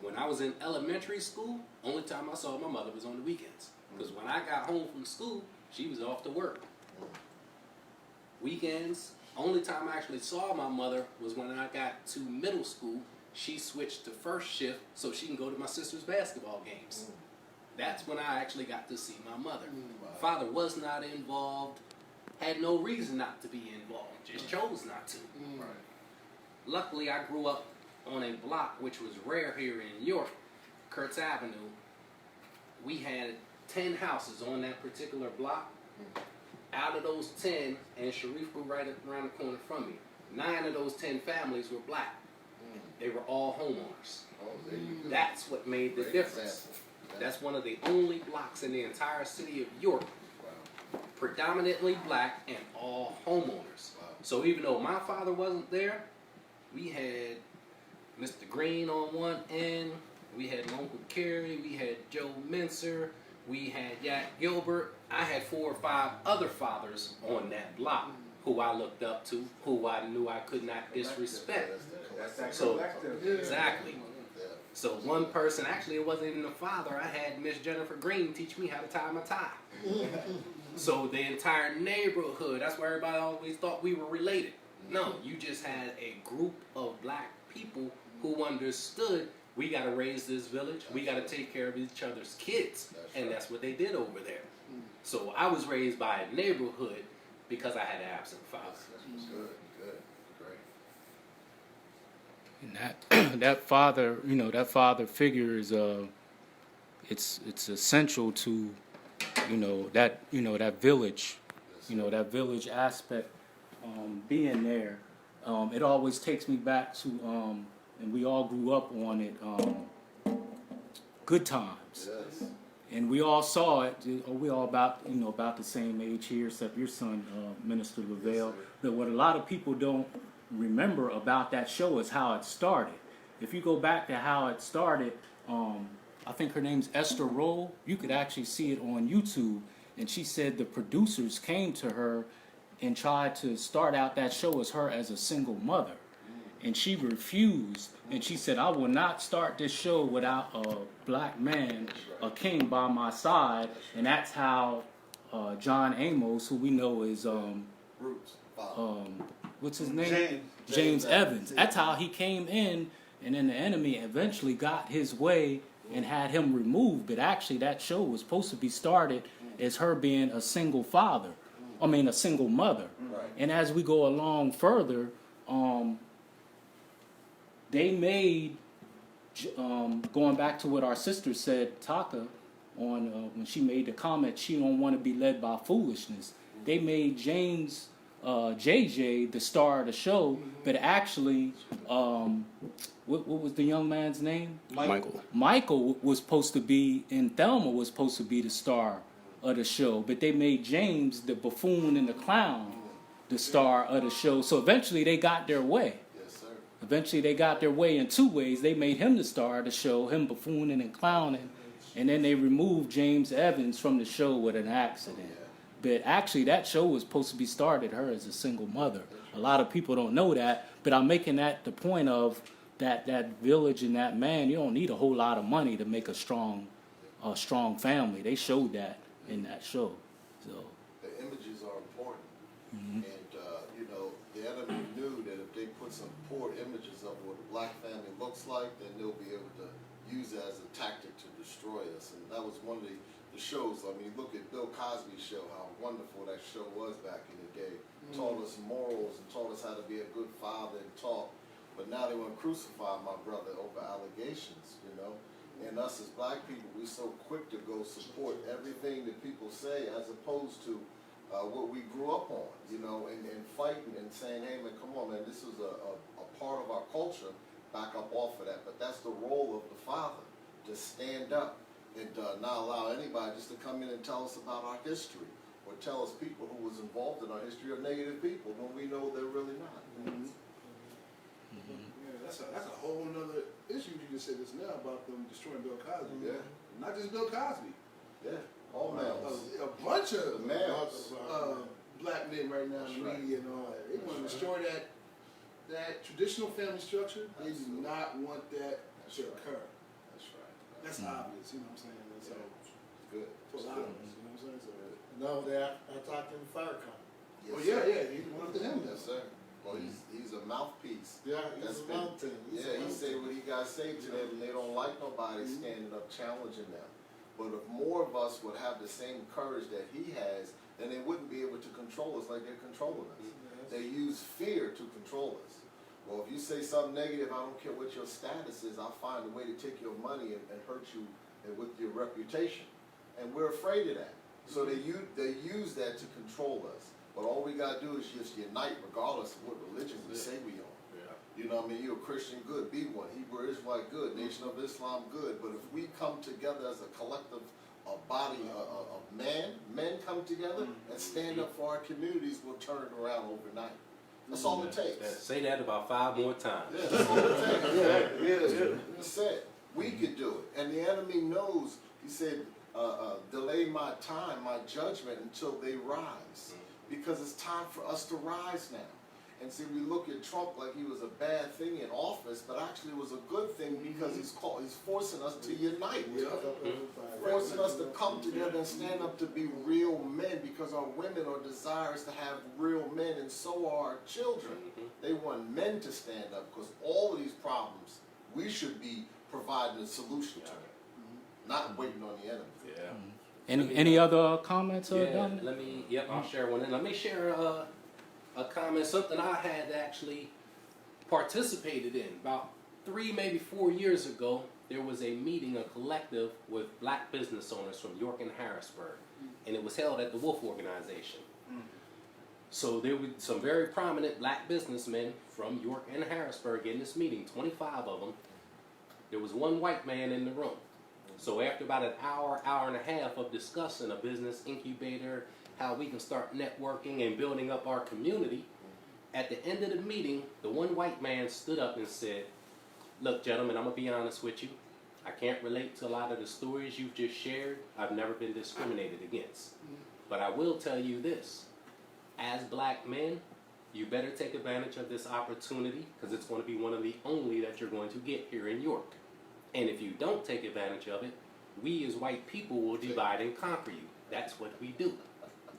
G: When I was in elementary school, only time I saw my mother was on the weekends. Because when I got home from school, she was off to work. Weekends, only time I actually saw my mother was when I got to middle school. She switched to first shift so she can go to my sister's basketball games. That's when I actually got to see my mother. Father was not involved, had no reason not to be involved, just chose not to.
B: Right.
G: Luckily, I grew up on a block which was rare here in York, Kurtz Avenue. We had 10 houses on that particular block. Out of those 10, and Sharif grew right around the corner from me, 9 of those 10 families were black. They were all homeowners.
B: Oh, there you go.
G: That's what made the
B: Great
G: difference.
B: example.
G: That's one of the only blocks in the entire city of York,
B: Wow.
G: predominantly black and all homeowners.
B: Wow.
G: So even though my father wasn't there, we had Mr. Green on one end, we had my Uncle Kerry, we had Joe Mincer, we had Yak Gilbert. I had 4 or 5 other fathers on that block who I looked up to, who I knew I could not disrespect.
H: That's that
G: So-
H: collective.
G: Exactly. So one person, actually it wasn't even a father, I had Miss Jennifer Green teach me how to tie my tie. So the entire neighborhood, that's why everybody always thought we were related. No, you just had a group of black people who understood we got to raise this village, we got to take care of each other's kids, and that's what they did over there. So I was raised by a neighborhood because I had an absent father.
B: That's good, good, great.
C: And that father, that father figure is it's essential to, that village, that village aspect, being there. It always takes me back to, and we all grew up on it, Good Times.
B: Yes.
C: And we all saw it. We all about the same age here, except your son, Minister Lavelle.
B: Yes,
C: but what a lot of people don't remember about that show is how it started. If you go back to how it started, I think her name's Esther Roll. You could actually see it on YouTube. And she said the producers came to her and tried to start out that show as her as a single mother. And she refused. And she said, I will not start this show without a black man, a king by my side. And that's how John Amos, who we know is,
B: Roots. Father.
C: what's his name? James Evans. That's how he came in. And then the enemy eventually got his way and had him removed. But actually, that show was supposed to be started as her being a single father. A single mother.
B: Right.
C: And as we go along further, they made, going back to what our sister said, Taka, on when she made the comment, she don't want to be led by foolishness. They made James JJ the star of the show, but actually, what was the young man's name?
A: Michael.
C: Michael was supposed to be, and Thelma was supposed to be the star of the show, but they made James, the buffoon and the clown, the star of the show. So eventually they got their way.
B: Yes, sir.
C: Eventually they got their way in two ways. They made him the star of the show, him buffooning and clowning, and then they removed James Evans from the show with an accident. But actually that show was supposed to be started her as a single mother. A lot of people don't know that, but I'm making that the point of that village and that man. You don't need a whole lot of money to make a strong family. They showed that in that show. So
B: The images are important. And, the enemy knew that if they put some poor images of what a black family looks like, then they'll be able to use it as a tactic to destroy us. And that was one of the shows. I mean, look at Bill Cosby's show, how wonderful that show was back in the day. Taught us morals and taught us how to be a good father and talk. But now they want to crucify my brother over allegations, And us as black people, we're so quick to go support everything that people say as opposed to what we grew up on, and fighting and saying, hey, man, come on, man, this is a part of our culture, back up off of that. But that's the role of the father, to stand up and not allow anybody just to come in and tell us about our history or tell us people who was involved in our history are negative people when we know they're really not.
E: Yeah, that's a whole nother issue you just said this now about them destroying Bill Cosby.
B: Yeah.
E: Not just Bill Cosby.
B: Yeah, all males.
E: A bunch of
B: males.
E: black men right now in the media and all that. They want to destroy that traditional family structure. They do not want that to occur.
B: That's right.
E: That's obvious, you know what I'm saying? And so,
B: Good.
E: for a lot of us, you know what I'm saying? So,
A: No, they're attacking Farrakhan.
E: oh yeah, he went up to him.
B: Yes, sir. Well, he's a mouthpiece.
A: Yeah, he's a mountain.
B: He say what he got to say to them, and they don't like nobody standing up challenging them. But if more of us would have the same courage that he has, then they wouldn't be able to control us like they're controlling us. They use fear to control us. Well, if you say something negative, I don't care what your status is, I'll find a way to take your money and hurt you with your reputation. And we're afraid of that. So they use that to control us. But all we got to do is just unite regardless of what religion we say we are. You know what I mean? You're a Christian, good, be one. Hebrew, Israelite, good. Nation of Islam, good. But if we come together as a collective, a body of men come together and stand up for our communities, we'll turn it around overnight. That's all it takes.
G: Say that about 5 more times.
B: Yeah, that's all it takes. That's it. We could do it. And the enemy knows, he said, delay my time, my judgment until they rise. Because it's time for us to rise now. And see, we look at Trump like he was a bad thing in office, but actually it was a good thing because he's forcing us to unite. Forcing us to come together and stand up to be real men, because our women are desirous to have real men, and so are our children. They want men to stand up, because all of these problems, we should be providing a solution to them, not waiting on the enemy.
C: any other comments?
G: I'll share one. And let me share a comment, something I had actually participated in about 3, maybe 4 years ago. There was a meeting, a collective with black business owners from York and Harrisburg, and it was held at the Wolf Organization. So there were some very prominent black businessmen from York and Harrisburg in this meeting, 25 of them. There was one white man in the room. So after about an hour and a half of discussing a business incubator, how we can start networking and building up our community, at the end of the meeting, the one white man stood up and said, "Look, gentlemen, I'm going to be honest with you. I can't relate to a lot of the stories you've just shared. I've never been discriminated against. But I will tell you this. As black men, you better take advantage of this opportunity, because it's going to be one of the only that you're going to get here in York. And if you don't take advantage of it, we as white people will divide and conquer you. That's what we do."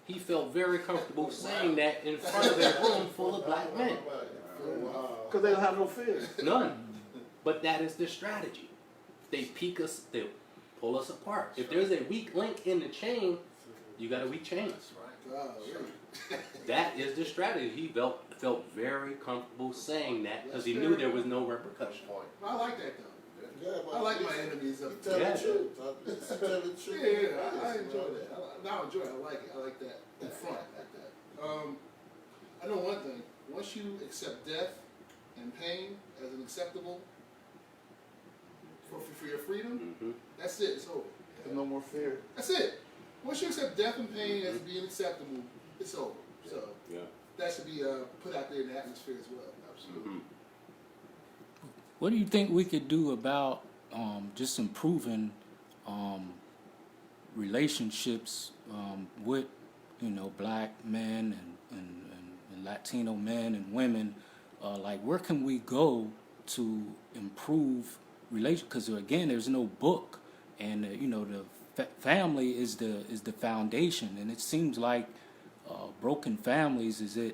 G: He felt very comfortable saying that in front of a room full of black men.
E: Because they don't have no fear.
G: None. But that is the strategy. they peak us, they pull us apart. If there's a weak link in the chain, you got a weak chain.
B: That's right.
E: God, really.
G: That is the strategy. He felt very comfortable saying that because he knew there was no repercussion.
B: Point.
E: I like that though.
A: Yeah, but
E: I like my enemies
A: you
E: up
A: tell
G: Yeah.
A: the truth. You tell the truth.
E: Yeah, I enjoy that. I enjoy it. I like it. I like that in front, like that. I know one thing. Once you accept death and pain as an acceptable for your freedom, that's it. It's over.
B: And no more fear.
E: That's it. Once you accept death and pain as being acceptable, it's over. So that should be put out there in the atmosphere as well.
B: Absolutely.
C: What do you think we could do about just improving relationships with, black men and Latino men and women? Like, where can we go to improve relations? Because again, there's no book, and the family is the foundation, and it seems like broken families is the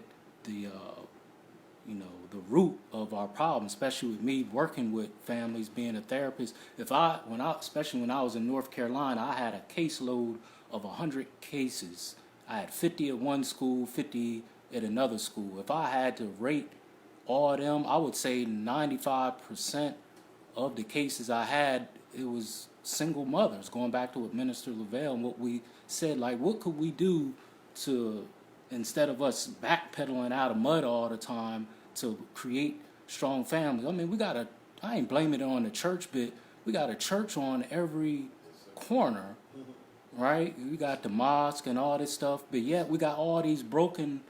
C: root of our problem, especially with me working with families, being a therapist. Especially when I was in North Carolina, I had a caseload of 100 cases. I had 50 at one school, 50 at another school. If I had to rate all of them, I would say 95% of the cases I had, it was single mothers. Going back to what Minister Lavelle and what we said, like, what could we do to, instead of us backpedaling out of mud all the time, to create strong families? I mean, I ain't blaming it on the church, but we got a church on every corner, right? We got the mosque and all this stuff, but yet we got all these broken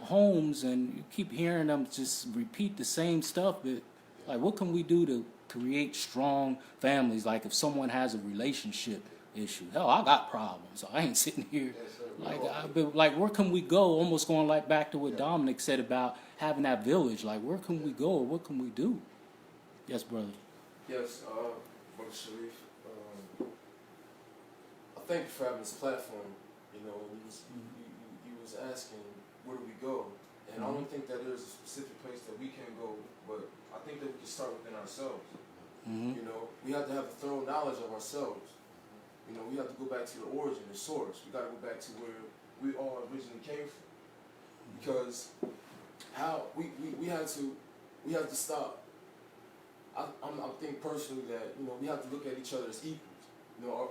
C: homes, and you keep hearing them just repeat the same stuff. But like, what can we do to create strong families? Like, if someone has a relationship issue, hell, I got problems, so I ain't sitting here. Like, where can we go? Almost going like back to what Dominic said about having that village. Like, where can we go, or what can we do? Yes, brother.
F: Yes, Brother Sharif. I thank you for having this platform. You was asking, where do we go? And I don't think that there's a specific place that we can go, but I think that we can start within ourselves. We have to have a thorough knowledge of ourselves. We have to go back to the origin, the source. We got to go back to where we all originally came from. Because we have to stop. I think personally that we have to look at each other as equals.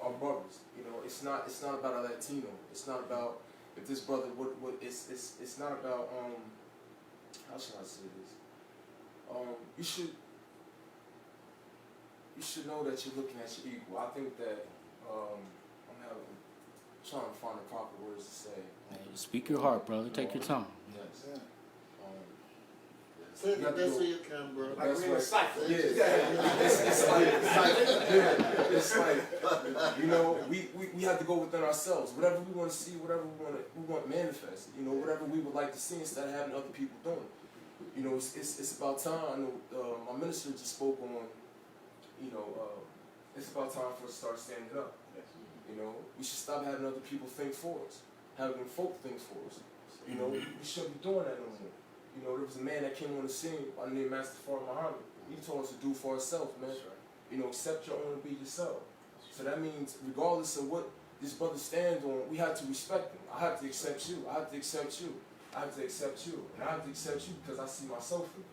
F: Our brothers. It's not about a Latino. It's not about if this brother it's not about how should I say this? You should know that you're looking at your equal. I think that I'm trying to find the proper words to say.
C: Hey, speak your heart, brother. Take your time.
F: Yes.
A: Yeah. Say it the best way you can, bro.
H: Like we're in a cipher.
F: It's like we have to go within ourselves. Whatever we want to see, whatever we want manifested. Whatever we would like to see instead of having other people doing it. It's about time. I know my minister just spoke on. It's about time for us to start standing up. We should stop having other people think for us, having folk think for us. We shouldn't be doing that no more. There was a man that came on the scene by the name of Master Father Muhammad. He told us to do for ourselves, man. Accept your own and be yourself. So that means regardless of what this brother stands on, we have to respect him. I have to accept you. I have to accept you. I have to accept you. And I have to accept you because I see myself in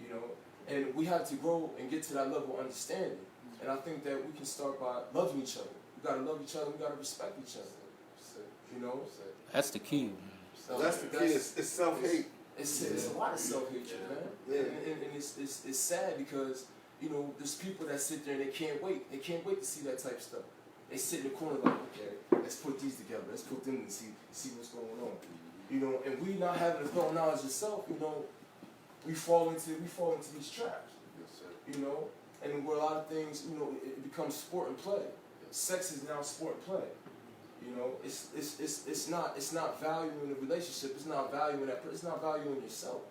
F: you. And we have to grow and get to that level of understanding. And I think that we can start by loving each other. We gotta love each other. We gotta respect each other.
C: That's the key.
B: That's the key. It's self-hate.
F: It's a lot of self-hatred, man.
B: Yeah.
F: And it's sad because there's people that sit there and they can't wait. They can't wait to see that type of stuff. They sit in the corner like, okay, let's put these together. Let's put them and see what's going on. And we not having a thorough knowledge of self. We fall into these traps.
B: Yes, sir.
F: And where a lot of things, it becomes sport and play. Sex is now sport and play. It's not valuing the relationship. It's not valuing that. It's not valuing yourself.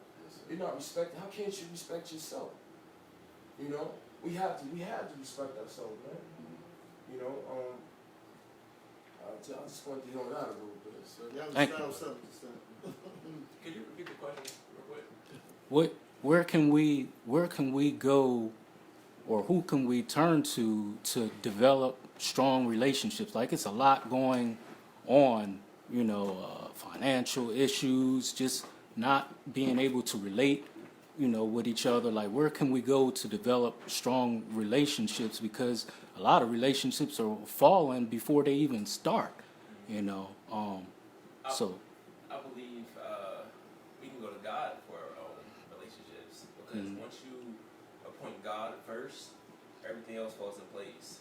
F: You're not respecting. How can't you respect yourself? We have to respect ourselves, man. I just wanted to hit on that a little bit.
A: So you
C: Thank
A: understand
C: you.
A: something.
G: Could you repeat the question real quick?
C: Where can we go or who can we turn to develop strong relationships? Like, it's a lot going on, financial issues, just not being able to relate, with each other. Like, where can we go to develop strong relationships? Because a lot of relationships are falling before they even start, so.
J: I believe we can go to God for our own relationships, because once you appoint God first, everything else falls in place.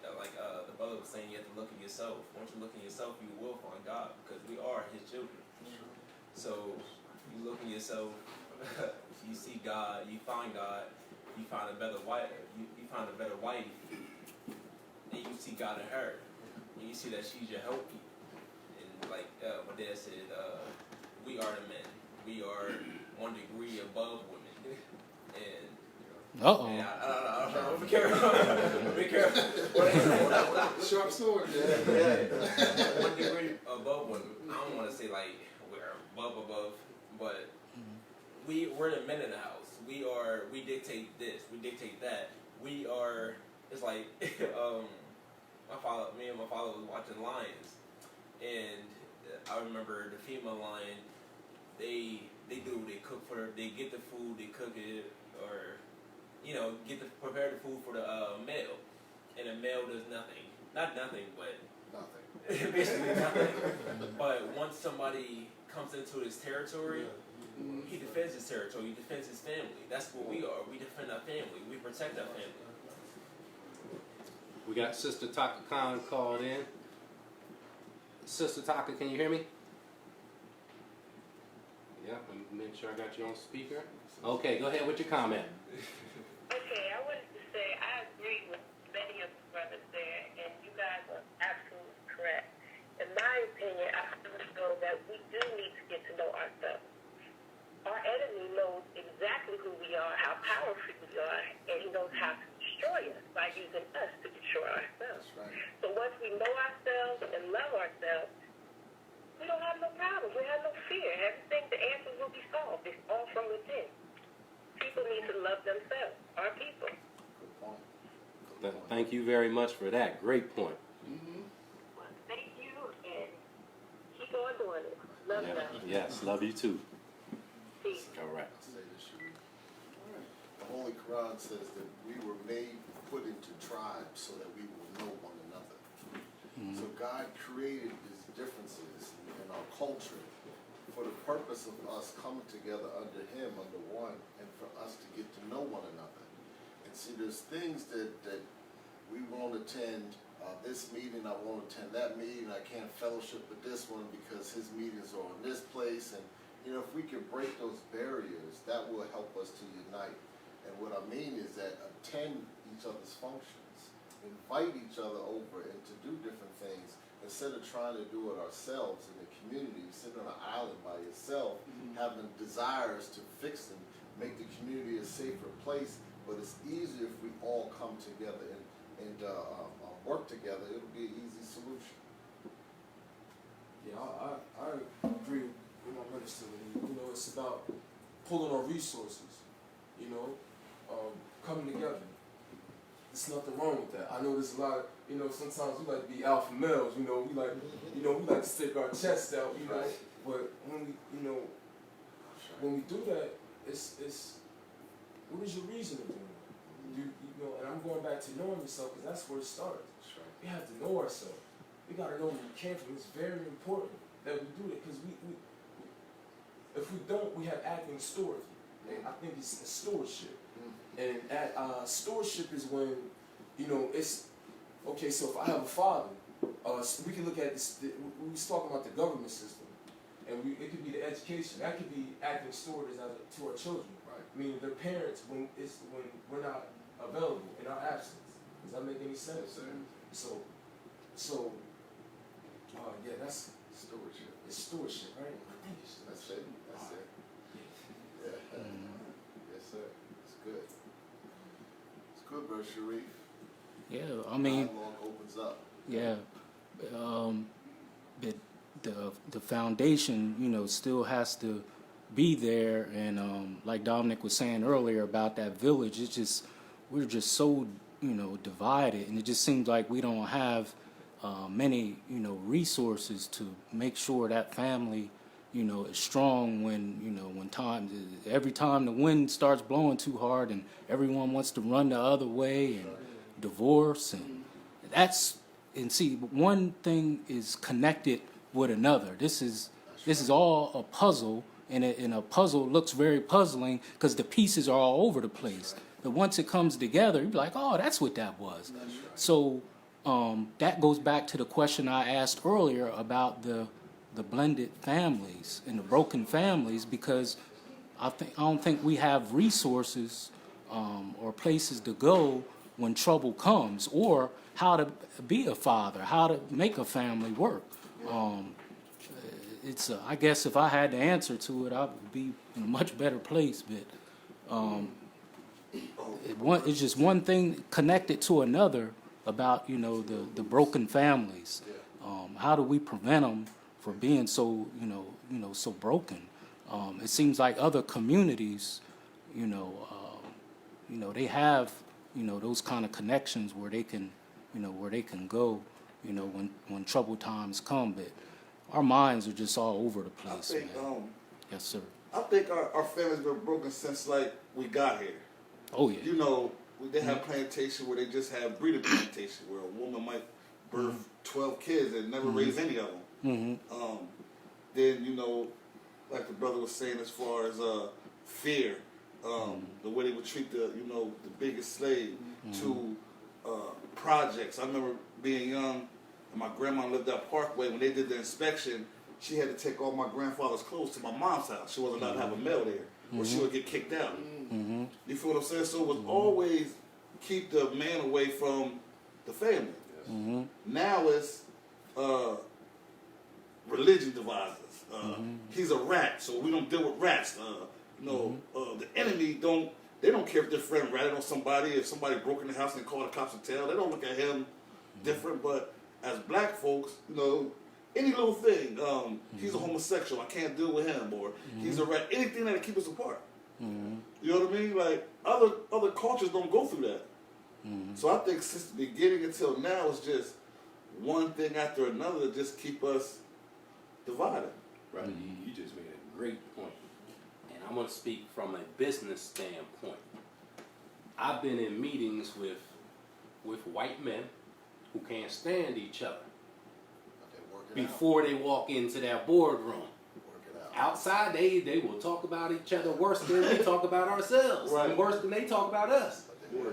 J: Like the brother was saying, you have to look at yourself. Once you look at yourself, you will find God, because we are His children. So you look at yourself, you see God, you find God, you find a better wife, you find a better wife, and you see God in her, and you see that she's your helpmeet. And like my dad said, we are the men. We are 1 degree above women. And
C: Uh-oh.
J: Be careful. Be careful.
E: Sharp sword.
J: Yeah. 1 degree above women. I don't want to say like we're above, but we're the men in the house. We dictate this, we dictate that. It's like me and my father was watching Lions, and I remember the female lion, they cook for her, they get the food, they cook it, or prepare the food for the male, and the male does nothing. Not nothing, but
B: Nothing.
J: basically nothing. But once somebody comes into his territory, he defends his territory, he defends his family. That's what we are. We defend our family. We protect our family.
G: We got Sister Taka Khan called in. Sister Taka, can you hear me? Yep, make sure I got you on speaker. Okay, go ahead with your comment.
K: Okay, I wanted to say I agree with many of the brothers there, and you guys are absolutely correct. In my opinion, I feel that we do need to get to know ourselves. Our enemy knows exactly who we are, how powerful we are, and he knows how to destroy us by using us to destroy ourselves.
B: That's right.
K: So once we know ourselves and love ourselves, we don't have no problem. We have no fear. Everything, the answers will be solved. It's all from within. People need to love themselves, our people.
B: Good point. Good point.
G: Thank you very much for that. Great point.
K: Well, thank you, and keep on doing it. Love you.
G: Yes, love you too.
K: Peace.
G: Correct.
B: Say this, Sharif. The Holy Quran says that we were put into tribes so that we will know one another. So God created these differences in our culture for the purpose of us coming together under Him, under one, and for us to get to know one another. And see, there's things that we won't attend this meeting, I won't attend that meeting, I can't fellowship with this one because his meetings are in this place. And if we can break those barriers, that will help us to unite. And what I mean is that attend each other's functions, invite each other over and to do different things instead of trying to do it ourselves in the community, sitting on an island by yourself, having desires to fix and make the community a safer place. But it's easier if we all come together and work together. It'll be an easy solution.
F: Yeah, I agree with my minister. It's about pulling our resources, coming together. There's nothing wrong with that. I know there's a lot of, sometimes we like to be alpha males, we like to stick our chest out,
B: Right.
F: But when we do that, it's what is your reason of doing it? And I'm going back to knowing yourself, because that's where it starts.
B: That's right.
F: We have to know ourselves. We got to know where we came from. It's very important that we do it, because if we don't, we have acting stewardship. And I think it's stewardship. And stewardship is when, it's, okay, so if I have a father, we can look at this, we was talking about the government system, and it could be the education, that could be acting steward to our children.
B: Right.
F: Meaning their parents when we're not available in our absence. Does that make any sense?
B: Yes,
F: So, yeah, that's
B: Stewardship.
F: it's stewardship, right?
B: That's it. That's it. Yeah. Yes, sir. It's good. It's good, Brother Sharif.
C: Yeah, I mean,
B: Dialogue opens up.
C: yeah, the foundation, still has to be there, and like Dominic was saying earlier about that village, it's just we're just so, divided, and it just seems like we don't have many, resources to make sure that family, is strong when, every time the wind starts blowing too hard and everyone wants to run the other way and divorce, and see, one thing is connected with another. This is all a puzzle, and a puzzle looks very puzzling because the pieces are all over the place. But once it comes together, you're like, oh, that's what that was. So that goes back to the question I asked earlier about the blended families and the broken families, because I don't think we have resources or places to go when trouble comes, or how to be a father, how to make a family work. I guess if I had the answer to it, I would be in a much better place. But it's just one thing connected to another about the broken families. How do we prevent them from being so so broken? It seems like other communities, they have those kind of connections where they can go when troubled times come. But our minds are just all over the place.
L: I think,
C: yes, sir.
L: I think our family's been broken since like we got here.
C: Oh yeah.
L: They have plantation where they just have breeding plantation where a woman might birth 12 kids and never raise any of them. Then like the brother was saying, as far as fear, the way they would treat the biggest slave to projects. I remember being young, and my grandma lived at Parkway. When they did the inspection, she had to take all my grandfather's clothes to my mom's house. She wasn't allowed to have a mail there, or she would get kicked out. You feel what I'm saying? So it was always keep the man away from the family. Now it's religion divides us. He's a rat, so we don't deal with rats. The enemy they don't care if their friend ratted on somebody. If somebody broke in the house and called the cops and tell, they don't look at him different. But as black folks, any little thing, he's a homosexual, I can't deal with him, or he's a rat. Anything that'll keep us apart. You know what I mean? Like other cultures don't go through that. So I think since the beginning until now, it's just one thing after another to just keep us divided.
G: Right. You just made a great point. And I'm going to speak from a business standpoint. I've been in meetings with white men who can't stand each other before they walk into that boardroom. Outside, they will talk about each other worse than we talk about ourselves, and worse than they talk about us.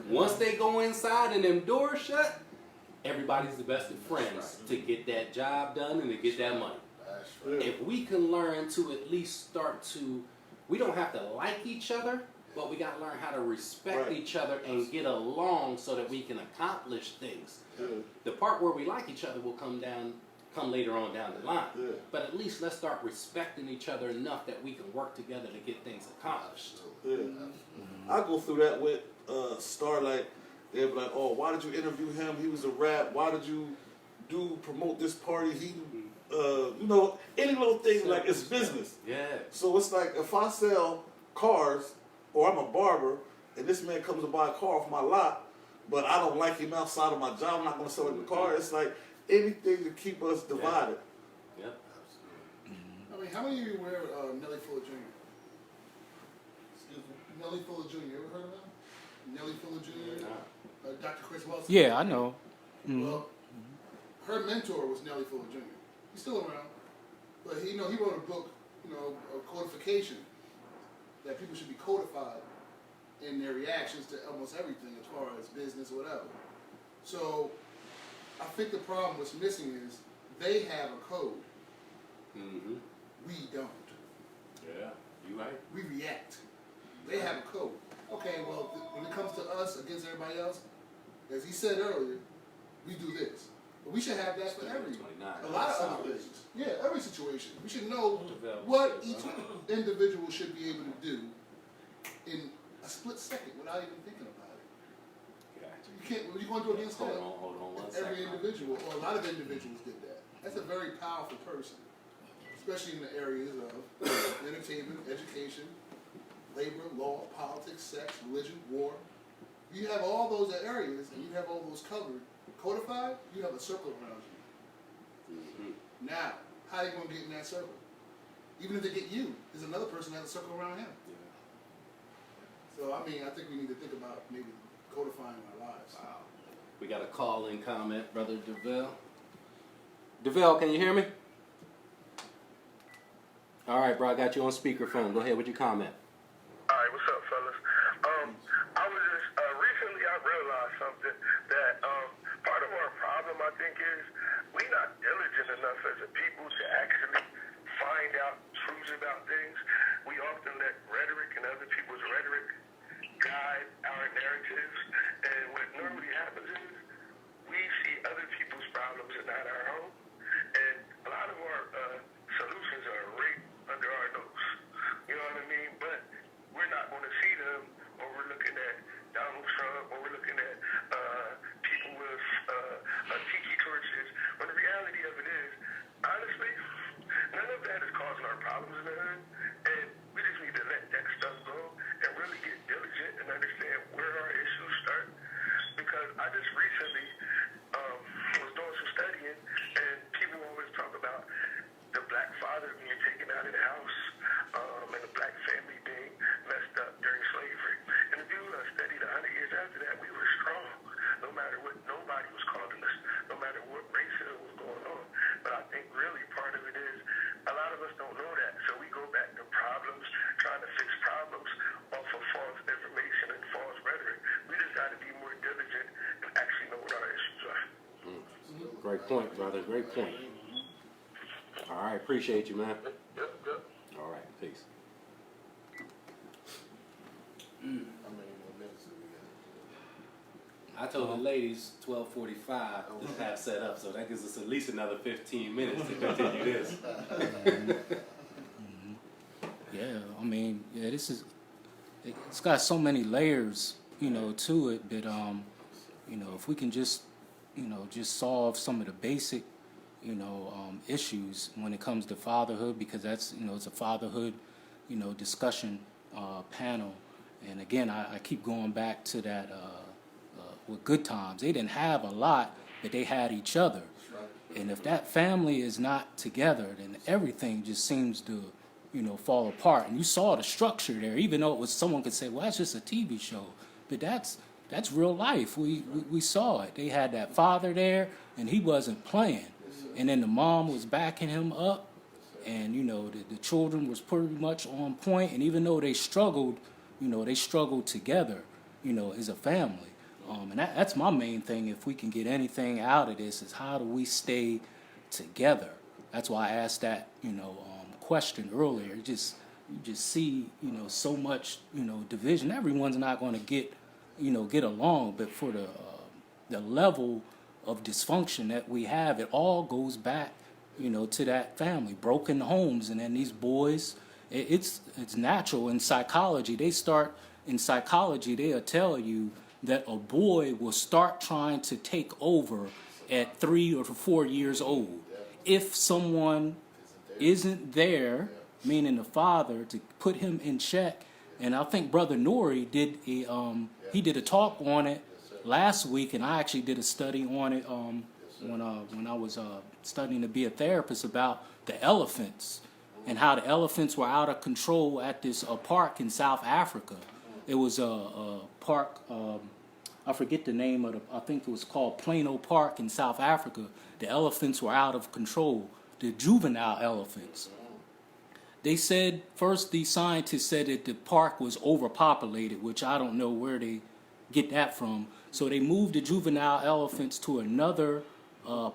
G: Once they go inside and them doors shut, everybody's the best of friends to get that job done and to get that money. If we can learn to at least start to, we don't have to like each other, but we got to learn how to respect each other and get along so that we can accomplish things. The part where we like each other will come later on down the line. But at least let's start respecting each other enough that we can work together to get things accomplished.
L: I go through that with Starlight. They'll be like, oh, why did you interview him? He was a rap. Why did you promote this party? He, any little thing, like it's business. So it's like if I sell cars or I'm a barber and this man comes to buy a car off my lot, but I don't like him outside of my job, I'm not going to sell him the car. It's like anything to keep us divided.
E: I mean, how many of you aware of Nelly Fuller Jr.? Excuse me? Nelly Fuller Jr., you ever heard of him? Nelly Fuller Jr.? Dr. Chris Wilson?
C: Yeah, I know.
E: Well, her mentor was Nelly Fuller Jr. He's still around. But he wrote a book, of codification, that people should be codified in their reactions to almost everything as far as business or whatever. So I think the problem what's missing is they have a code. We don't.
G: Yeah, you right.
E: We react. They have a code. Okay, well, when it comes to us against everybody else, as he said earlier, we do this. But we should have that for a lot of other things. Yeah, every situation. We should know what each individual should be able to do in a split second without even thinking about it. You can't. What are you going to do against that?
G: Hold on one
E: Every
G: second.
E: individual, or a lot of individuals did that. That's a very powerful person, especially in the areas of entertainment, education, labor, law, politics, sex, religion, war. You have all those areas, and you have all those covered, codified. You have a circle around you. Now, how are you going to get in that circle? Even if they get you, there's another person that has a circle around him. So, I mean, I think we need to think about maybe codifying our lives.
G: Wow. We got a call-in comment, Brother DeVille. DeVille, can you hear me? All right, bro, I got you on speakerphone. Go ahead with your comment.
M: All right, what's up, fellas? I was just recently I realized something that part of our problem I think is we're not diligent enough as a people to actually find out truths about things. We often let rhetoric and other people's rhetoric guide our narratives, and what normally happens is we see other people's problems and not our own, and a lot of our solutions are right under our nose. You know what I mean? But we're not going to see them, or we're looking at Donald Trump, or we're looking at people with tiki torches. When the reality of it is, honestly, none of that is causing our problems in the hood, and we just need to let that stuff go and really get diligent and understand where our issues start. Because I just recently was doing some studying, and people always talk about the black father being taken out of the house, and the black family being messed up during slavery. And if you studied 100 years after that, we were strong, no matter what nobody was calling us, no matter what racism was going on. But I think really part of it is a lot of us don't know that, so we go back to problems, trying to fix problems off of false information and false rhetoric. We just got to be more diligent and actually know what our issues are.
G: Great point, brother. Great point. All right, appreciate you, man.
M: Yep.
G: All right, peace.
B: How many more minutes do we got?
G: I told the ladies 12:45 to have set up, so that gives us at least another 15 minutes to continue this.
C: Yeah, I mean, yeah, it's got so many layers, to it, but, if we can just solve some of the basic, issues when it comes to fatherhood, because that's, it's a fatherhood, discussion panel. And again, I keep going back to that with Good Times. They didn't have a lot, but they had each other. And if that family is not together, then everything just seems to, fall apart. And you saw the structure there, even though it was, someone could say, well, that's just a TV show. But that's real life. We saw it. They had that father there, and he wasn't playing. And then the mom was backing him up, and, the children was pretty much on point. And even though they struggled, they struggled together, as a family. And that's my main thing. If we can get anything out of this, is how do we stay together? That's why I asked that, question earlier. You just see, so much, division. Everyone's not going to get along, but for the level of dysfunction that we have, it all goes back, to that family, broken homes, and then these boys. It's natural in psychology. They'll tell you that a boy will start trying to take over at 3 or 4 years old. If someone isn't there, meaning the father, to put him in check. And I think Brother Nori did a talk on it last week, and I actually did a study on it when I was studying to be a therapist, about the elephants and how the elephants were out of control at this park in South Africa. It was a park, I forget the name of I think it was called Plano Park in South Africa. The elephants were out of control, the juvenile elephants. They said, first the scientists said that the park was overpopulated, which I don't know where they get that from. So they moved the juvenile elephants to another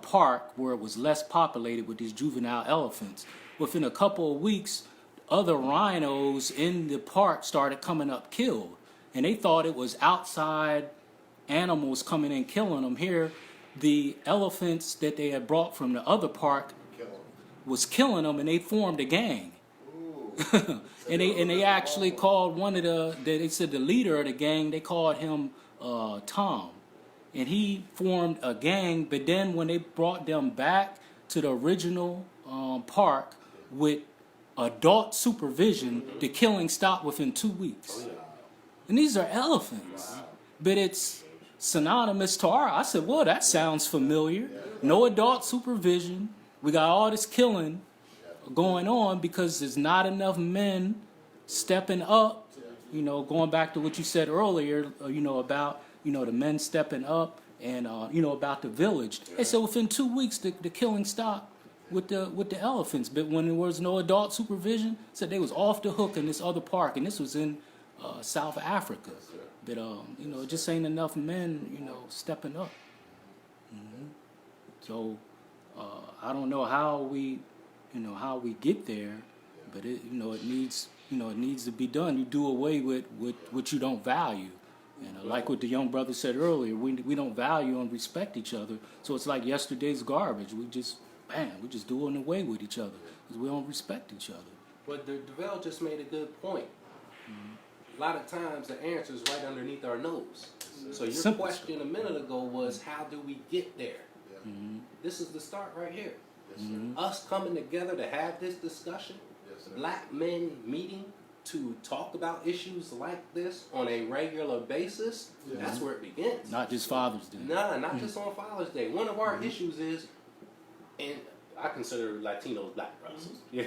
C: park where it was less populated with these juvenile elephants. Within a couple of weeks, other rhinos in the park started coming up killed. And they thought it was outside animals coming in killing them. Here, the elephants that they had brought from the other park was killing them, and they formed a gang. and they actually called one of they said the leader of the gang, they called him Tom. And he formed a gang, but then when they brought them back to the original park with adult supervision, the killing stopped within 2 weeks. And these are elephants. but it's synonymous to our. I said, well, that sounds familiar. No adult supervision. We got all this killing going on because there's not enough men stepping up. You know, going back to what you said earlier, you know, about, you know, the men stepping up and, you know, about the village. And so within 2 weeks, the killing stopped with the elephants. But when there was no adult supervision, said they was off the hook in this other park, and this was in South Africa. But, you know, it just ain't enough men, you know, stepping up. So I don't know how we get there, but it, you know, it needs to be done. You do away with what you don't value. And like what the young brother said earlier, we don't value and respect each other. So it's like yesterday's garbage. We just doing away with each other because we don't respect each other.
G: But DeVell just made a good point. A lot of times the answer is right underneath our nose. So your question a minute ago was, how do we get there? This is the start right here. Us coming together to have this discussion, black men meeting to talk about issues like this on a regular basis, that's where it begins.
C: Not just Father's Day.
G: Nah, not just on Father's Day. One of our issues is, and I consider Latinos black brothers. You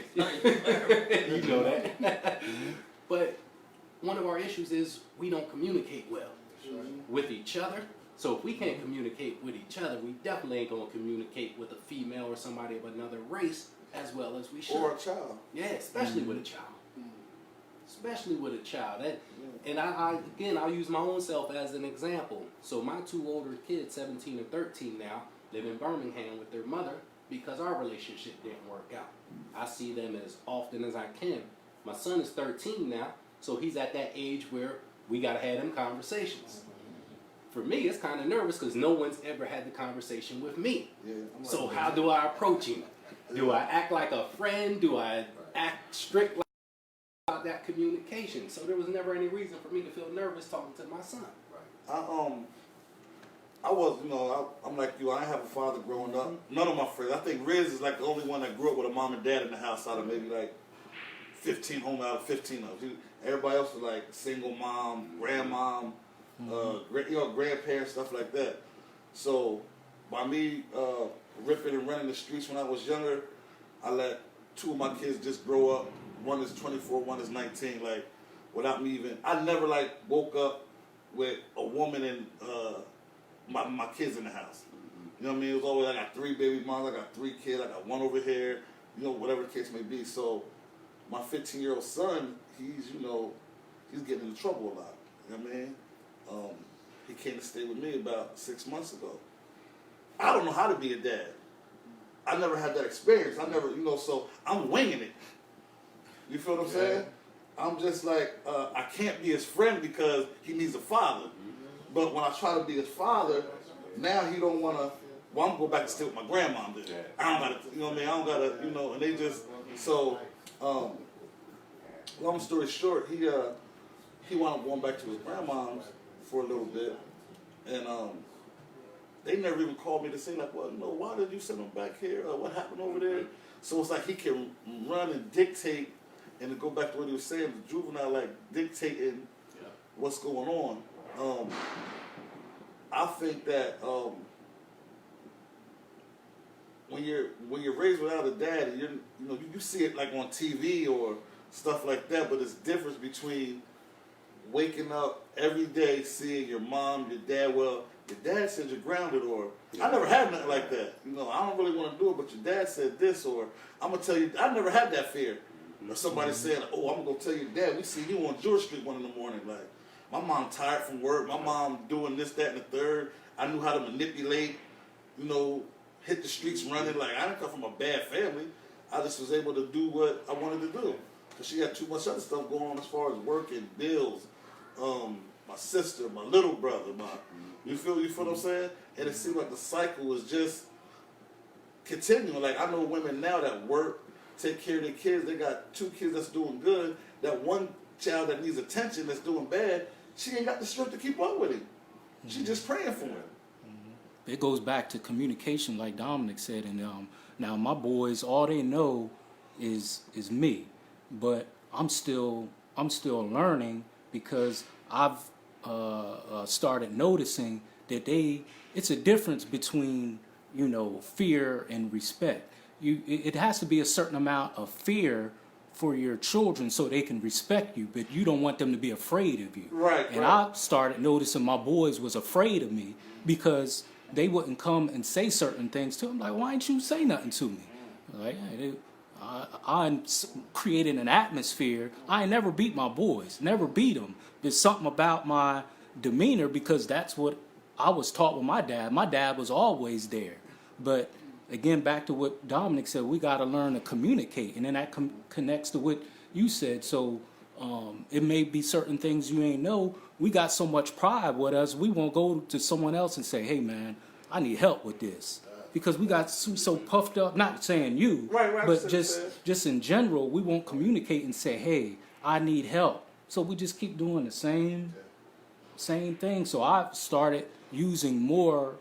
G: know that. But one of our issues is we don't communicate well with each other. So if we can't communicate with each other, we definitely ain't gonna communicate with a female or somebody of another race as well as we should.
L: Or a child.
G: Yeah, especially with a child. Especially with a child. And I'll use my own self as an example. So my 2 older kids, 17 and 13 now, live in Birmingham with their mother because our relationship didn't work out. I see them as often as I can. My son is 13 now, so he's at that age where we gotta have them conversations. For me, it's kind of nervous because no one's ever had the conversation with me. So how do I approach him? Do I act like a friend? Do I act strict about that communication? So there was never any reason for me to feel nervous talking to my son.
L: I was, you know, I'm like you. I didn't have a father growing up. None of my friends. I think Riz is like the only one that grew up with a mom and dad in the house out of maybe like 15 home out of 15 of us. Everybody else was like single mom, grandmom, grandparents, stuff like that. So by me ripping and running the streets when I was younger, I let 2 of my kids just grow up. One is 24, one is 19. Like without me even, I never like woke up with a woman and my kids in the house. You know what I mean? It was always, I got 3 baby moms, I got 3 kids, I got 1 over here, you know, whatever the case may be. So my 15-year-old son, he's getting into trouble a lot. You know what I mean? He came to stay with me about 6 months ago. I don't know how to be a dad. I never had that experience. I never, so I'm winging it. You feel what I'm saying? I'm just like, I can't be his friend because he needs a father. But when I try to be his father, now he don't want to, well, I'm going to go back and stay with my grandmom then. I don't got to, you know what I mean? I don't got to, and they just, so, long story short, he wound up going back to his grandmom's for a little bit. And they never even called me to say, like, well, why did you send him back here? What happened over there? So it's like he can run and dictate, and to go back to what he was saying, the juvenile, like, dictating what's going on. I think that when you're raised without a dad, and you see it like on TV or stuff like that, but it's difference between waking up every day seeing your mom, your dad. Well, your dad said you're grounded, or I never had nothing like that. I don't really want to do it, but your dad said this, or I'm gonna tell you. I never had that fear. Or somebody saying, "Oh, I'm gonna tell your dad. We see you on George Street 1 in the morning." Like, my mom tired from work. My mom doing this, that, and the third. I knew how to manipulate. Hit the streets running. Like, I didn't come from a bad family. I just was able to do what I wanted to do. Because she had too much other stuff going on as far as work and bills. My sister, my little brother, you feel what I'm saying? And it seemed like the cycle was just continuing. Like, I know women now that work, take care of their kids. They got 2 kids that's doing good. That one child that needs attention that's doing bad, she ain't got the strength to keep up with him. She's just praying for him.
C: It goes back to communication, like Dominic said, and now my boys, all they know is me, but I'm still learning because I've started noticing that it's a difference between, you know, fear and respect. It has to be a certain amount of fear for your children so they can respect you, but you don't want them to be afraid of you.
L: Right.
C: And I started noticing my boys was afraid of me because they wouldn't come and say certain things to them. Like, why didn't you say nothing to me? Like, I created an atmosphere. I ain't never beat my boys, never beat them. There's something about my demeanor because that's what I was taught with my dad. My dad was always there. But again, back to what Dominic said, we got to learn to communicate. And then that connects to what you said. So it may be certain things you ain't know. We got so much pride with us, we won't go to someone else and say, hey, man, I need help with this. Because we got so puffed up, not saying you,
L: Right,
C: but just in general, we won't communicate and say, hey, I need help. So we just keep doing the same thing. So I started using more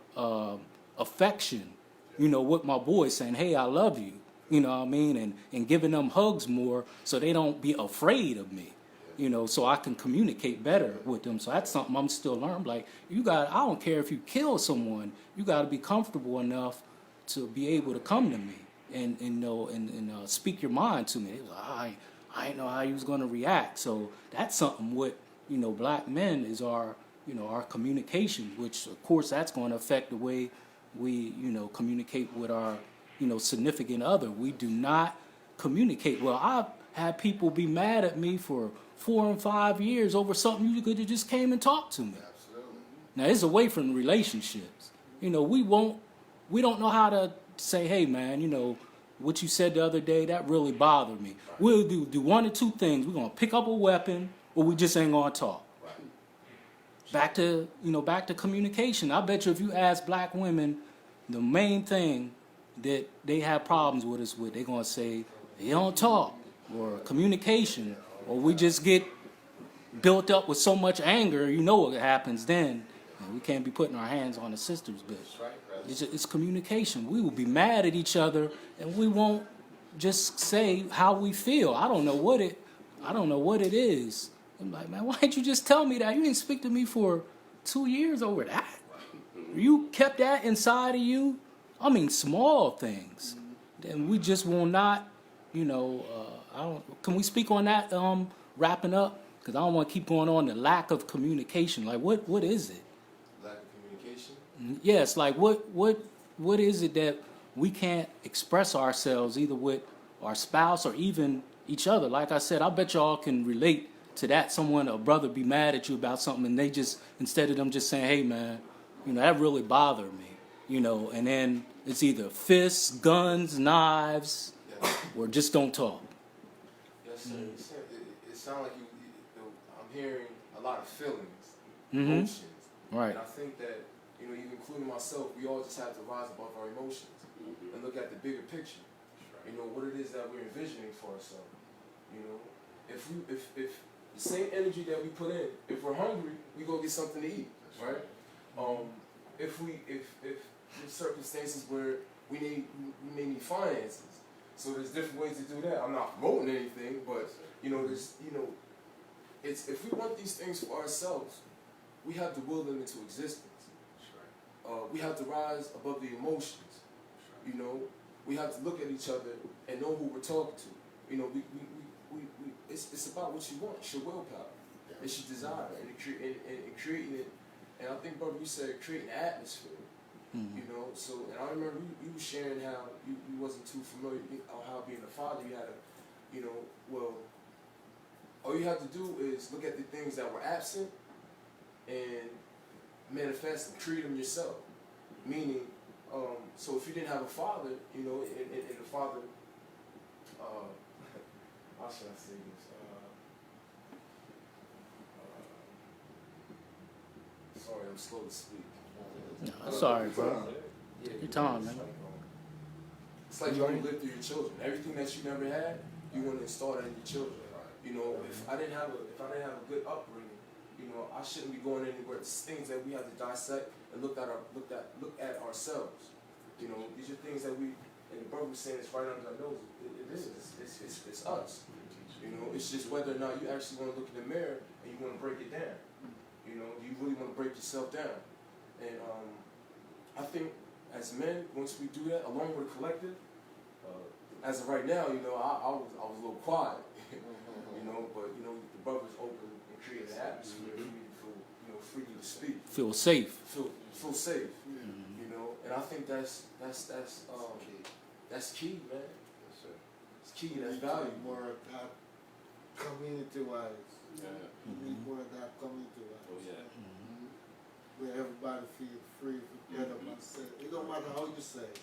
C: affection, you know, with my boys, saying, hey, I love you, you know what I mean, and giving them hugs more so they don't be afraid of me, you know, so I can communicate better with them. So that's something I'm still learning. Like, I don't care if you kill someone, you got to be comfortable enough to be able to come to me and know and speak your mind to me. They was like, I didn't know how you was going to react. So that's something with, you know, black men is our communication, which of course that's going to affect the way we, you know, communicate with our, you know, significant other. We do not communicate well. I've had people be mad at me for 4 and 5 years over something you could have just came and talked to me.
B: Absolutely.
C: Now it's away from relationships. You know, we don't know how to say, hey man, you know, what you said the other day, that really bothered me. Right. We'll do one or two things. We're gonna pick up a weapon or we just ain't gonna talk. Right. Back to communication. I bet you if you ask black women, the main thing that they have problems with us with, they're gonna say they don't talk, or communication, or we just get built up with so much anger, you know what happens then. And we can't be putting our hands on the sisters, but it's communication. We will be mad at each other and we won't just say how we feel. I don't know what it is. I'm like, man, why didn't you just tell me that? You didn't speak to me for 2 years over that. You kept that inside of you. I mean, small things. Then we just will not, you know, can we speak on that, wrapping up? Because I don't want to keep going on the lack of communication. Like, what is it?
F: Lack of communication?
C: Yes, like what is it that we can't express ourselves either with our spouse or even each other? Like I said, I bet y'all can relate to that. A brother be mad at you about something and they just, instead of them just saying, hey man, you know, that really bothered me, you know, and then it's either fists, guns, knives, or just don't talk.
F: Yes, sir. It sounds like I'm hearing a lot of feelings, emotions.
C: Right.
F: And I think that, you know, even including myself, we all just have to rise above our emotions and look at the bigger picture. You know, what it is that we're envisioning for ourselves. You know, if the same energy that we put in, if we're hungry, we go get something to eat, right? If there's circumstances where we may need finances, so there's different ways to do that. I'm not promoting anything, but you know, it's if we want these things for ourselves, we have to will them into existence. We have to rise above the emotions. You know, we have to look at each other and know who we're talking to. You know, it's about what you want. It's your willpower. It's your desire, and creating it. And I think, brother, you said creating an atmosphere. You know, so, and I remember you were sharing how you wasn't too familiar on how being a father, you had to, you know, well, all you have to do is look at the things that were absent and manifest and create them yourself. Meaning, so if you didn't have a father, you know, and the father, how should I say this? Sorry, I'm slow to speak.
C: No, sorry, bro. Your time, man.
F: It's like you want to live through your children. Everything that you never had, you want to install that in your children. You know, if I didn't have a good upbringing, you know, I shouldn't be going anywhere. It's things that we have to dissect and look at ourselves. You know, these are things that and the brother was saying it's right under our nose. It is. It's us. You know, it's just whether or not you actually want to look in the mirror and you want to break it down. You know, do you really want to break yourself down? And I think as men, once we do that, along with the collective, as of right now, you know, I was a little quiet, you know, but you know, the brothers open and create an atmosphere for me to feel, you know, free to speak.
C: Feel safe.
F: Feel safe. You know, and I think that's key, man. It's key. That's valuable.
A: More of that community-wise.
G: Yeah.
A: We need more of that community-wise.
G: Oh yeah.
A: Where everybody feel free to get up and say. It don't matter how you say it.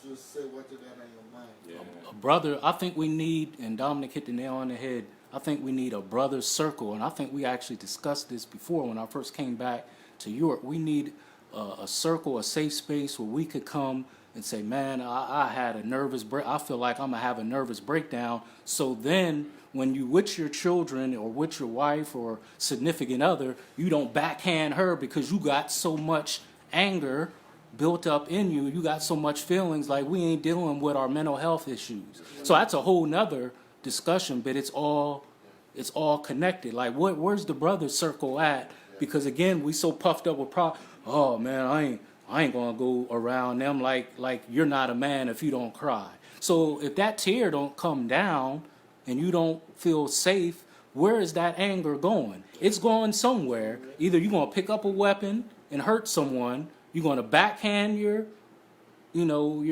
A: Just say what you got in your mind.
G: Yeah.
C: Brother, I think we need, and Dominic hit the nail on the head, I think we need a brother's circle, and I think we actually discussed this before when I first came back to Europe. We need a circle, a safe space where we could come and say, man, I had a nervous break. I feel like I'm going to have a nervous breakdown. So then when you with your children or with your wife or significant other, you don't backhand her because you got so much anger built up in you. You got so much feelings like we ain't dealing with our mental health issues. So that's a whole nother discussion, but it's all connected. Like where's the brother circle at? Because again, we so puffed up with oh man, I ain't gonna go around them like you're not a man if you don't cry. So if that tear don't come down and you don't feel safe, where is that anger going? It's going somewhere. Either you're gonna pick up a weapon and hurt someone, you're gonna backhand your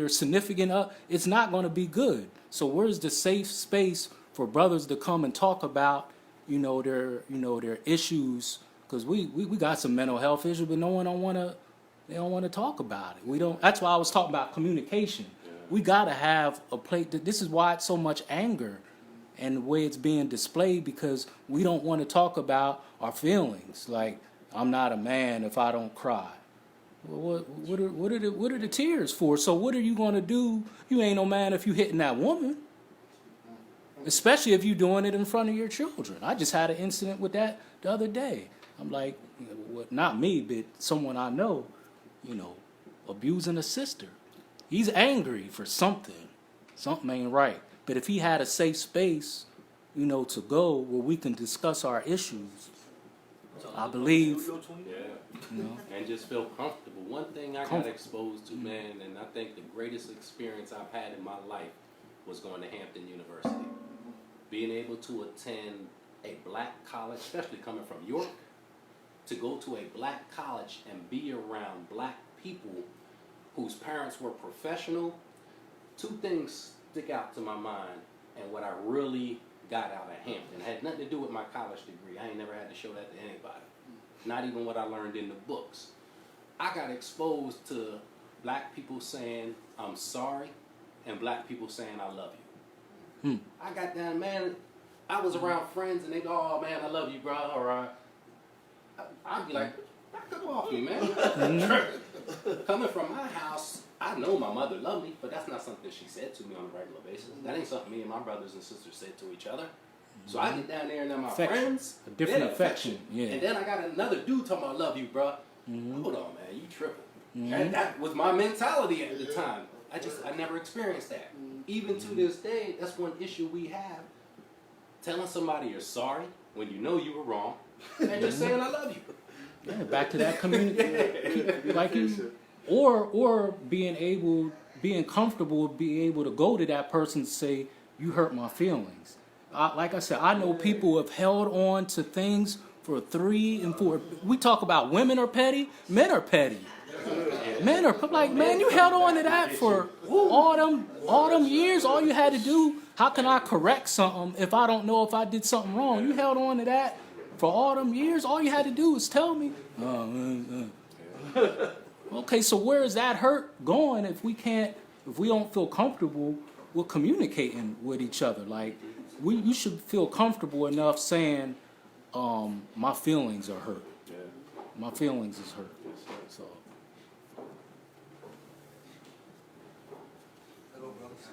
C: significant it's not gonna be good. So where's the safe space for brothers to come and talk about, their issues? Because we got some mental health issues, but they don't want to talk about it. We don't. That's why I was talking about communication. Yeah. We got to have a place. This is why it's so much anger and the way it's being displayed, because we don't want to talk about our feelings. Like, I'm not a man if I don't cry. Well, what are the tears for? So what are you going to do? You ain't no man if you hitting that woman, especially if you're doing it in front of your children. I just had an incident with that the other day. I'm like, not me, but someone I know, abusing a sister. He's angry for something. Something ain't right. But if he had a safe space, to go where we can discuss our issues, I believe.
G: Yeah. And just feel comfortable. One thing I got exposed to, man, and I think the greatest experience I've had in my life was going to Hampton University. Being able to attend a black college, especially coming from York, to go to a black college and be around black people whose parents were professional. Two things stick out to my mind, and what I really got out of Hampton. It had nothing to do with my college degree. I ain't never had to show that to anybody. Not even what I learned in the books. I got exposed to black people saying, I'm sorry, and black people saying, I love you. I got down, man, I was around friends, and they go, oh, man, I love you, bro, or I'd be like, back up off me, man. Coming from my house, I know my mother loved me, but that's not something she said to me on a regular basis. That ain't something me and my brothers and sisters said to each other. So I get down there and they're my friends.
C: A different affection. Yeah.
G: And then I got another dude talking about, I love you, bro. Hold on, man, you tripping. And that was my mentality at the time. I never experienced that. Even to this day, that's one issue we have. Telling somebody you're sorry when you know you were wrong, and just saying I love you.
C: Yeah, back to that community, like you, or being comfortable, being able to go to that person and say, you hurt my feelings. Like I said, I know people have held on to things for 3 and 4. We talk about women are petty, men are petty. Men are like, man, you held on to that for all them years. All you had to do, how can I correct something if I don't know if I did something wrong? You held on to that for all them years. All you had to do was tell me. Okay, so where is that hurt going if we don't feel comfortable with communicating with each other? Like, you should feel comfortable enough saying, my feelings are hurt.
G: Yeah.
C: My feelings is hurt. So.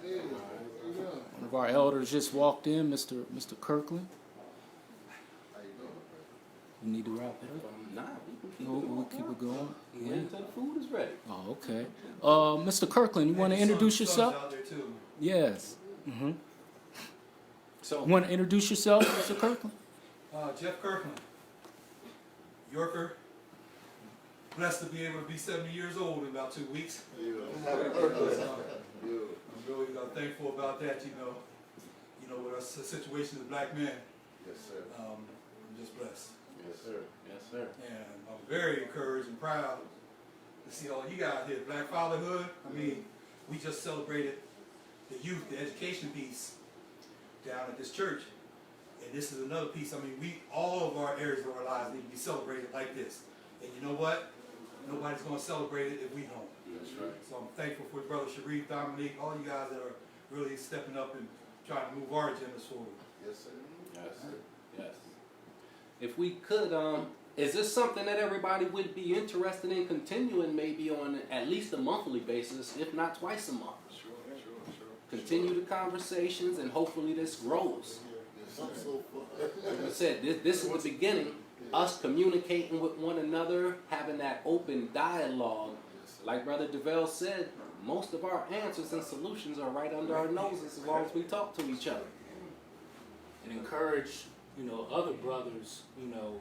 C: One of our elders just walked in, Mr. Kirkland. You need to wrap it up?
G: Nah,
C: we'll keep it going.
G: Yeah. Until the food is ready.
C: Oh, okay. Mr. Kirkland, you want to introduce yourself? Yes. So, you want to introduce yourself, Mr. Kirkland?
N: Jeff Kirkland. Yorker. Blessed to be able to be 70 years old in about 2 weeks.
B: Happy birthday.
N: I'm really thankful about that, you know, with our situation as black men.
B: Yes, sir.
N: I'm just blessed.
B: Yes, sir.
G: Yes, sir.
N: And I'm very encouraged and proud to see all you guys here. Black Fatherhood, I mean, we just celebrated the youth, the education piece down at this church. And this is another piece. I mean, all of our areas of our lives need to be celebrated like this. And you know what? Nobody's going to celebrate it if we don't.
B: That's right.
N: So I'm thankful for Brother Sharif, Dominique, all you guys that are really stepping up and trying to move our agendas forward.
B: Yes, sir.
G: Yes, sir. Yes. If we could, is this something that everybody would be interested in continuing maybe on at least a monthly basis, if not twice a month?
B: Sure.
G: Continue the conversations and hopefully this grows.
B: Yes, sir.
G: Like I said, this is the beginning. Us communicating with one another, having that open dialogue. Like Brother DeVell said, most of our answers and solutions are right under our noses as long as we talk to each other.
C: And encourage, other brothers,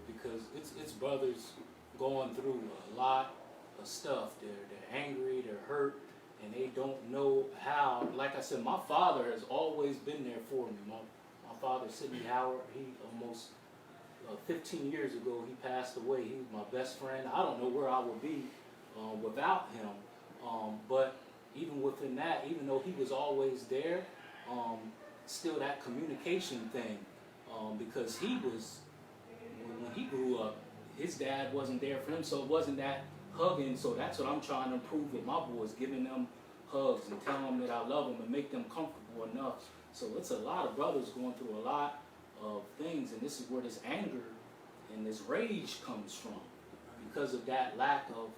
C: because it's brothers going through a lot of stuff. They're angry, they're hurt, and they don't know how. Like I said, my father has always been there for me. My father, Sidney Howard, he almost 15 years ago, he passed away. He was my best friend. I don't know where I would be without him. But even within that, even though he was always there, still that communication thing, because he was, when he grew up, his dad wasn't there for him, so it wasn't that hugging. So that's what I'm trying to improve with my boys, giving them hugs and telling them that I love them and make them comfortable enough. So it's a lot of brothers going through a lot of things, and this is where this anger and this rage comes from, because of that lack of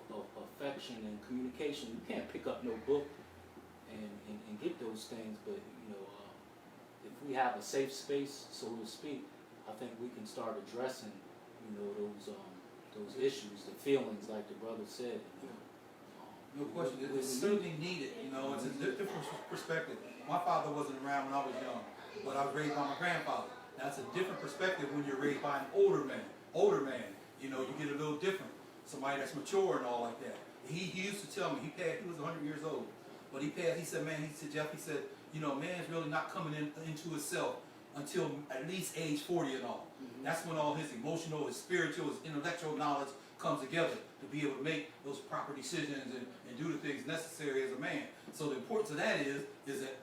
C: affection and communication. You can't pick up no book and get those things, but if we have a safe space, so to speak, I think we can start addressing those issues, the feelings, like the brother said.
N: No question, it's certainly needed. It's a different perspective. My father wasn't around when I was young, but I was raised by my grandfather. That's a different perspective when you're raised by an older man. You get a little different. Somebody that's mature and all like that. He used to tell me, he was 100 years old, but he said, Jeff, man's really not coming into himself until at least age 40 and all. Mm-hmm. That's when all his emotional, his spiritual, his intellectual knowledge comes together to be able to make those proper decisions and do the things necessary as a man. So the importance of that is that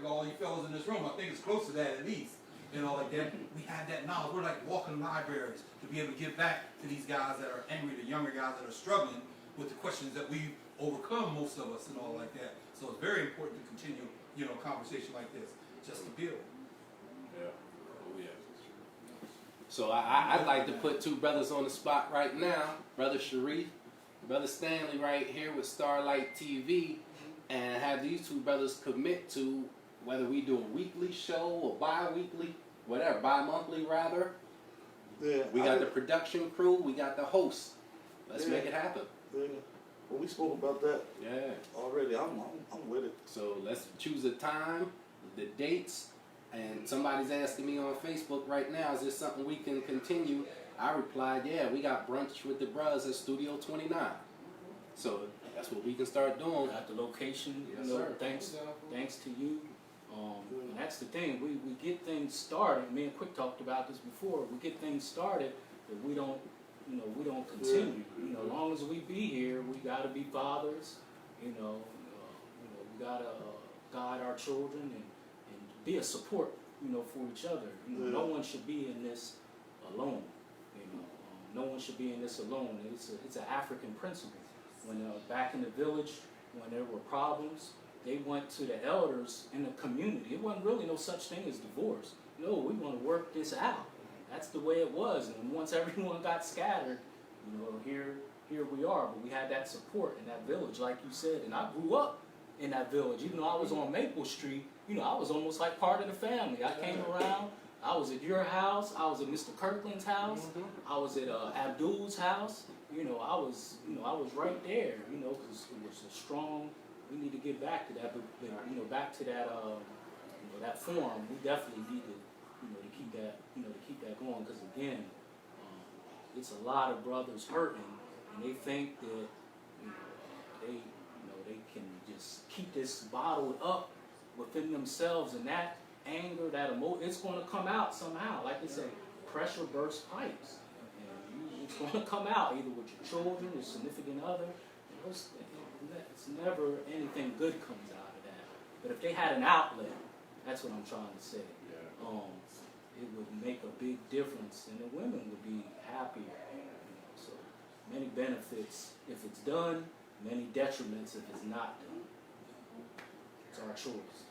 N: all you fellas in this room, I think it's close to that at least. Like that, we have that knowledge. We're like walking libraries to be able to give back to these guys that are angry, the younger guys that are struggling with the questions that we've overcome, most of us, and all like that. So it's very important to continue, conversation like this, just to build.
G: Yeah. Oh, yeah. So I'd like to put two brothers on the spot right now. Brother Sharif, Brother Stanley right here with Starlight TV, and have these two brothers commit to whether we do a weekly show or bi-weekly, whatever, bi-monthly rather.
L: Yeah,
G: we got the production crew, we got the host. Let's make it happen.
L: Yeah. Well, we spoke about that.
G: Yeah.
L: Already. I'm with it.
G: So let's choose a time, the dates, and somebody's asking me on Facebook right now, is this something we can continue? I replied, yeah, we got brunch with the bros at Studio 29. So that's what we can start doing.
C: At the location,
G: Yes, sir.
C: Thanks to you. And that's the thing, we get things started. Me and Quick talked about this before. We get things started, but we don't continue. As long as we be here, we gotta be fathers. We gotta guide our children and be a support, for each other. No one should be in this alone. No one should be in this alone. It's an African principle. When back in the village, when there were problems, they went to the elders in the community. It wasn't really no such thing as divorce. No, we want to work this out. That's the way it was. And once everyone got scattered, here we are. But we had that support in that village, like you said. And I grew up in that village. Even though I was on Maple Street, I was almost like part of the family. I came around. I was at your house. I was at Mr. Kirkland's house. I was at Abdul's house. I was right there. Because it was a strong. We need to get back to that, but back to that, that form. We definitely need to, to keep that going. Because again, it's a lot of brothers hurting, and they think that they can just keep this bottled up within themselves, and that anger, that emotion, it's going to come out somehow. Like they say, pressure bursts pipes, and it's going to come out either with your children, your significant other. It's never anything good comes out of that. But if they had an outlet, that's what I'm trying to say. It would make a big difference, and the women would be happier. So many benefits if it's done, many detriments if it's not done. It's our choice.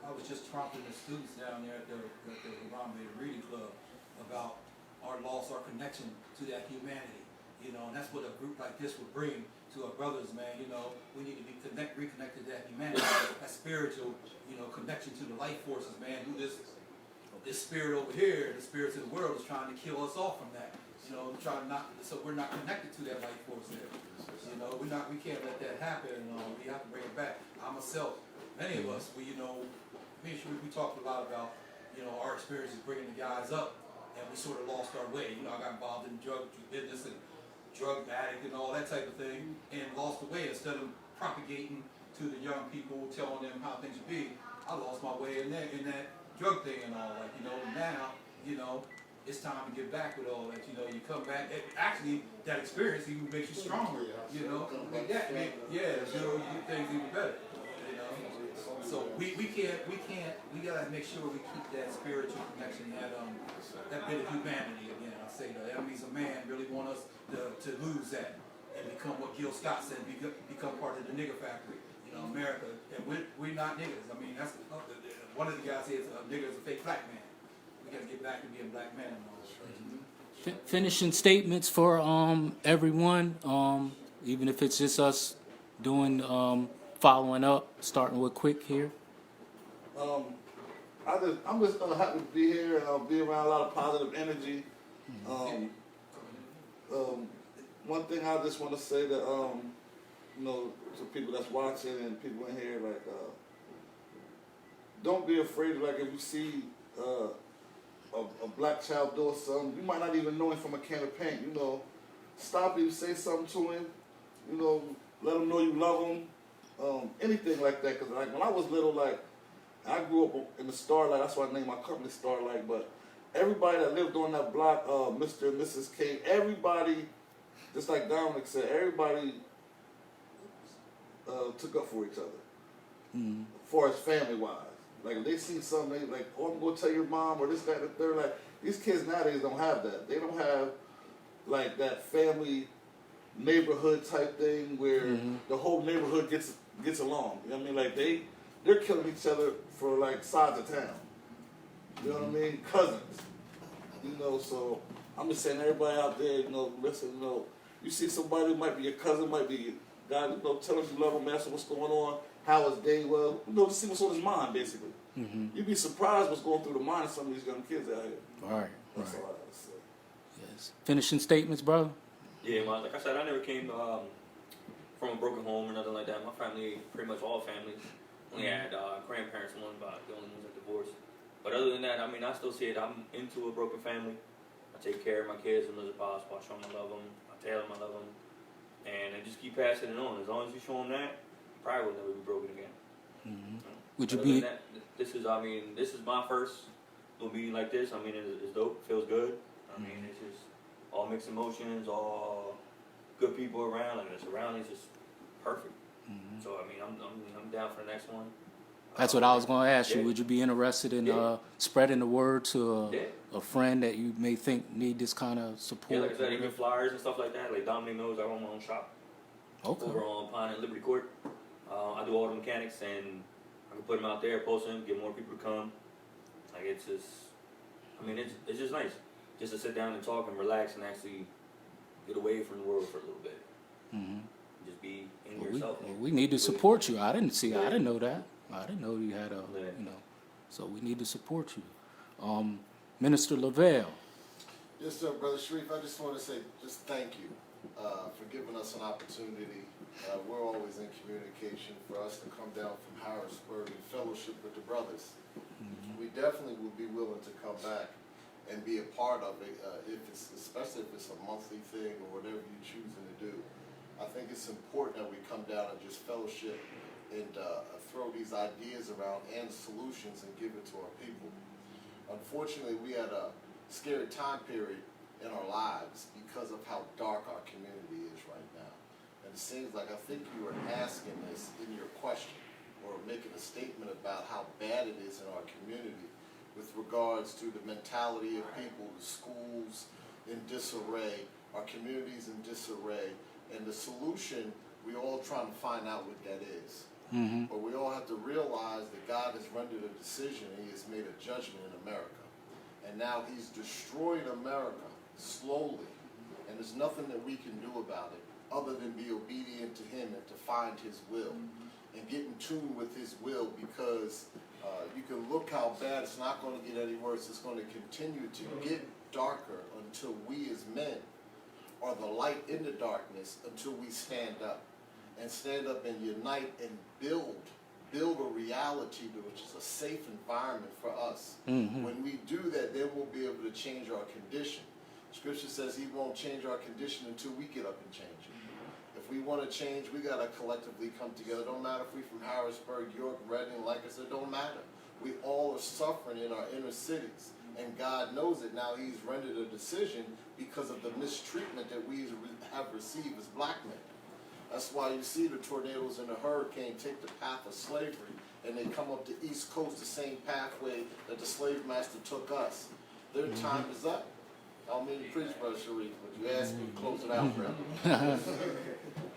N: I was just prompting the students down there at the Harambe Reading Club about our loss, our connection to that humanity. And that's what a group like this would bring to our brothers, man. We need to be reconnected to that humanity, that spiritual, connection to the life forces, man. Who this spirit over here, the spirits of the world, is trying to kill us off from that. So we're not connected to that life force there. We can't let that happen. We have to bring it back. I myself, many of us, we talked a lot about, our experiences bringing the guys up, and we sort of lost our way. I got involved in drug business and drug addict and all that type of thing, and lost the way. Instead of propagating to the young people, telling them how things should be, I lost my way in that drug thing and all. Now, it's time to get back with all that. You come back. Actually, that experience even makes you stronger. Do things even better. So we gotta make sure we keep that spiritual connection, that bit of humanity again. I say the enemies of man really want us to lose that and become what Gil Scott said, become part of the nigger factory. America, and we're not niggers. I mean, that's one of the guys says a nigger is a fake black man. We got to get back to being black men.
C: Finishing statements for everyone, even if it's just us doing following up, starting with Quick here.
L: I'm just happy to be here and be around a lot of positive energy. One thing I just want to say that to people that's watching and people in here, don't be afraid. If you see a black child doing something, you might not even know him from a can of paint. Stop him, say something to him. Let him know you love him. Anything like that. Because when I was little, I grew up in the Starlight. That's why I named my company Starlight. But everybody that lived on that block, Mr. and Mrs. K, everybody, just like Dominic said, everybody took up for each other, as far as family-wise. If they see something, they I'm going to tell your mom or this, that, and the third. These kids nowadays don't have that. They don't have, that family neighborhood type thing where the whole neighborhood gets along. You know what I mean? They're killing each other for, sides of town. You know what I mean? Cousins. So I'm just saying, everybody out there, listen, you see somebody, might be your cousin, might be God, tell him you love him, ask him what's going on, how his day was, to see what's on his mind, basically. You'd be surprised what's going through the mind of some of these young kids out here.
C: All right.
L: That's all I have to say.
C: Yes. Finishing statements, brother?
D: Yeah, like I said, I never came from a broken home or nothing like that. My family, pretty much all families, only had grandparents, the only ones that divorced. But other than that, I still see it. I'm into a broken family. I take care of my kids and as possible. I show them I love them. I tell them I love them. And I just keep passing it on. As long as you show them that, you probably will never be broken again.
C: Would you be?
D: This is my first little meeting like this. It's dope. It feels good. It's just all mixed emotions, all good people around. The surroundings just perfect. So I'm down for the next one.
C: That's what I was going to ask you. Would you be interested in spreading the word to a friend that you may think need this kind of support?
D: Yeah, like I said, even flyers and stuff like that. Like Dominic knows, I run my own shop.
C: Okay.
D: Over on Pine and Liberty Court. I do all the mechanics, and I can put them out there, post them, get more people to come. It's just nice, just to sit down and talk and relax and actually get away from the world for a little bit. Just be in yourself.
C: We need to support you. I didn't know that. I didn't know you had so we need to support you. Minister Lavelle.
B: Yes, sir, Brother Sharif. I just want to say just thank you for giving us an opportunity. We're always in communication for us to come down from Harrisburg and fellowship with the brothers. We definitely will be willing to come back and be a part of it, especially if it's a monthly thing or whatever you're choosing to do. I think it's important that we come down and just fellowship and throw these ideas around and solutions and give it to our people. Unfortunately, we had a scary time period in our lives because of how dark our community is right now. And it seems like, I think you were asking this in your question, or making a statement about how bad it is in our community with regards to the mentality of people, the schools in disarray, our communities in disarray, and the solution, we all trying to find out what that is.
C: Mm-hmm.
B: But we all have to realize that God has rendered a decision and he has made a judgment in America. And now he's destroyed America slowly. And there's nothing that we can do about it other than be obedient to him and to find his will and get in tune with his will, because you can look how bad. It's not going to get any worse. It's going to continue to get darker until we as men are the light in the darkness, until we stand up and unite and build a reality which is a safe environment for us.
C: Mm-hmm.
B: When we do that, then we'll be able to change our condition. Scripture says he won't change our condition until we get up and change it. If we want to change, we got to collectively come together. Don't matter if we're from Harrisburg, York, Reading, like I said, don't matter. We all are suffering in our inner cities, and God knows it. Now he's rendered a decision because of the mistreatment that we have received as black men. That's why you see the tornadoes and the hurricane take the path of slavery, and they come up the East Coast, the same pathway that the slave master took us. Their time is up. I don't mean to preach, Brother Sharif, but you asked me to close it out, brother.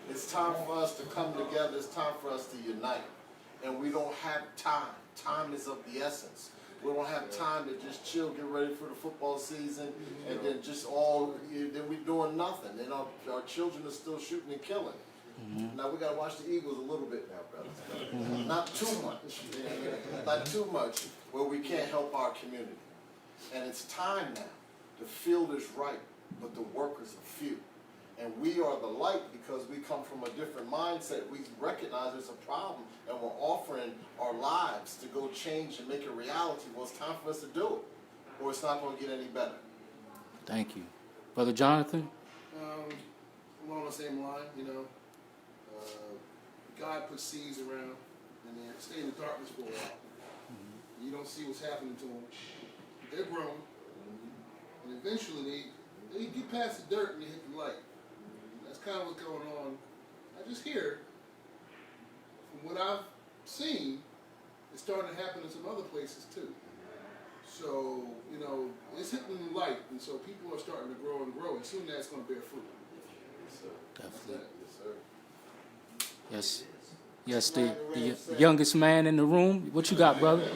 B: It's time for us to come together. It's time for us to unite. And we don't have time. Time is of the essence. We don't have time to just chill, get ready for the football season, and then then we're doing nothing. And our children are still shooting and killing. Mm-hmm. Now we got to watch the Eagles a little bit now, brothers. Mm-hmm. Not too much. Not too much where we can't help our community. And it's time now. The field is ripe, but the workers are few. And we are the light because we come from a different mindset. We recognize there's a problem, and we're offering our lives to go change and make it reality. Well, it's time for us to do it, or it's not going to get any better.
C: Thank you. Brother Jonathan?
E: Along the same line, God puts seeds around, and they stay in the darkness for a while. Mm-hmm. You don't see what's happening to them. They're growing, and eventually they get past the dirt and they hit the light. That's kind of what's going on. I just hear, from what I've seen, it's starting to happen in some other places too. So, it's hitting the light, and so people are starting to grow and grow, and soon that's going to bear fruit.
B: Yes, sir.
C: Definitely.
B: Yes, sir.
C: Yes. Yes, the youngest man in the room. What you got, brother?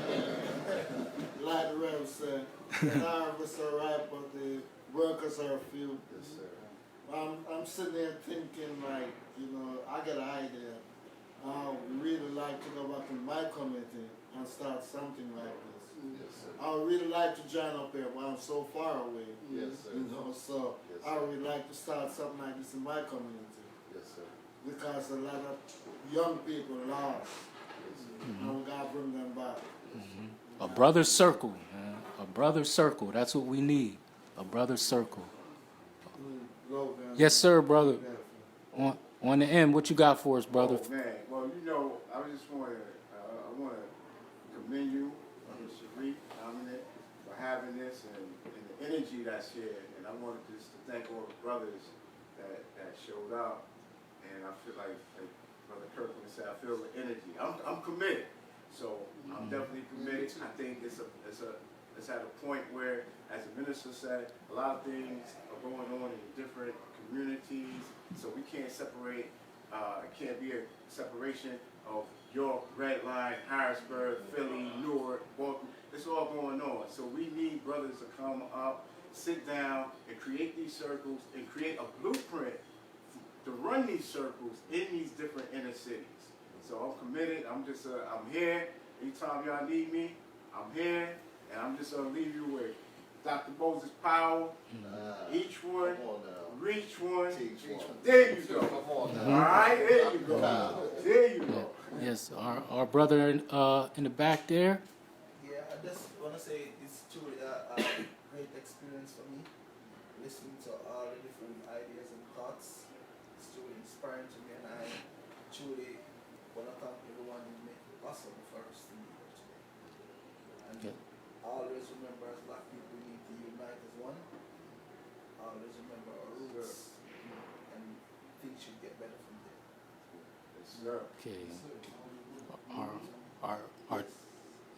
A: Like the Rev said, the harvests are ripe, but the workers are few.
B: Yes, sir.
A: I'm sitting there thinking, like, I got an idea. I would really like to go back in my community and start something like this.
B: Yes, sir.
A: I would really like to join up here while I'm so far away.
B: Yes, sir.
A: So
B: Yes,
A: I
B: sir.
A: would really like to start something like this in my community.
B: Yes, sir.
A: Because a lot of young people lost.
C: Mm-hmm.
A: And we got to bring them back.
C: Mm-hmm. A brother's circle, man. A brother's circle. That's what we need. A brother's circle. Yes, sir, brother. On the end, what you got for us, brother?
H: Oh, man. Well, I just want to commend you, Brother Sharif, Dominic, for having this and the energy that's here. And I wanted just to thank all the brothers that showed up. And I feel like Brother Kirkland said, I feel the energy. I'm committed. So I'm definitely committed. I think it's at a point where, as the minister said, a lot of things are going on in different communities. So we can't separate. It can't be a separation of York, Red Line, Harrisburg, Philly, Newark, Baltimore. It's all going on. So we need brothers to come up, sit down, and create these circles and create a blueprint to run these circles in these different inner cities. So I'm committed. I'm here. Anytime y'all need me, I'm here. And I'm just going to leave you with Dr. Moses Powell. Each one, reach one.
B: Teach one.
H: There you go.
B: Come on now.
H: All right, there you go. There you go.
C: Yes, our brother in the back there.
I: Yeah, I just want to say it's truly a great experience. listening to all the different ideas and thoughts. It's truly inspiring to me, and I truly want to thank everyone who made it possible for us to be here today. And always remember, as Black people, we need to unite as one. Always remember our roots, and things should get better from there.
C: Okay.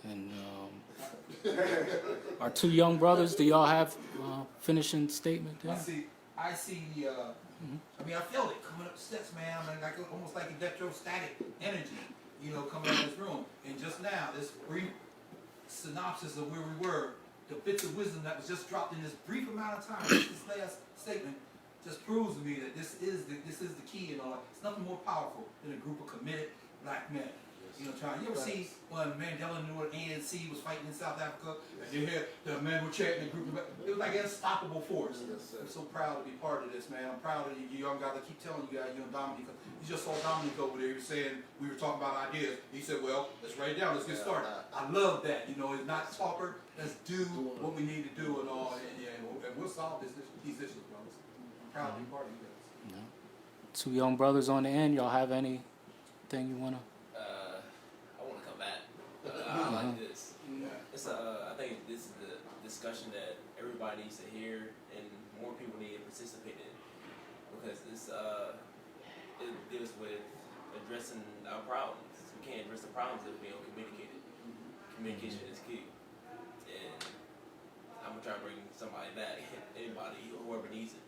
C: And our two young brothers, do y'all have finishing statement there?
N: I see the, I mean, I feel it coming up the steps, man. I mean, like almost like electrostatic energy, you know, coming out of this room. And just now, this brief synopsis of where we were, the bits of wisdom that was just dropped in this brief amount of time, this last statement, just proves to me that this is the key and all. It's nothing more powerful than a group of committed Black men. You know, you ever see when Mandela knew what ANC was fighting in South Africa, and you hear the men were chanting the group? It was like an unstoppable force. I'm so proud to be part of this, man. I'm proud of you young guys. I keep telling you guys, you and Dominic, you just saw Dominic over there. He was saying, we were talking about ideas. He said, well, let's write it down. Let's get started. I love that. You know, it's not talker. Let's do what we need to do and all. And we'll solve these issues, brothers. I'm proud to be part of you guys.
C: Two young brothers on the end. Y'all have anything you want to?
J: I like this. It's I think this is the discussion that everybody needs to hear and more people need to participate in, because this it deals with addressing our problems. We can't address the problems if we don't communicate it. Communication is key, and I'm gonna try to bring somebody back, anybody, whoever needs it.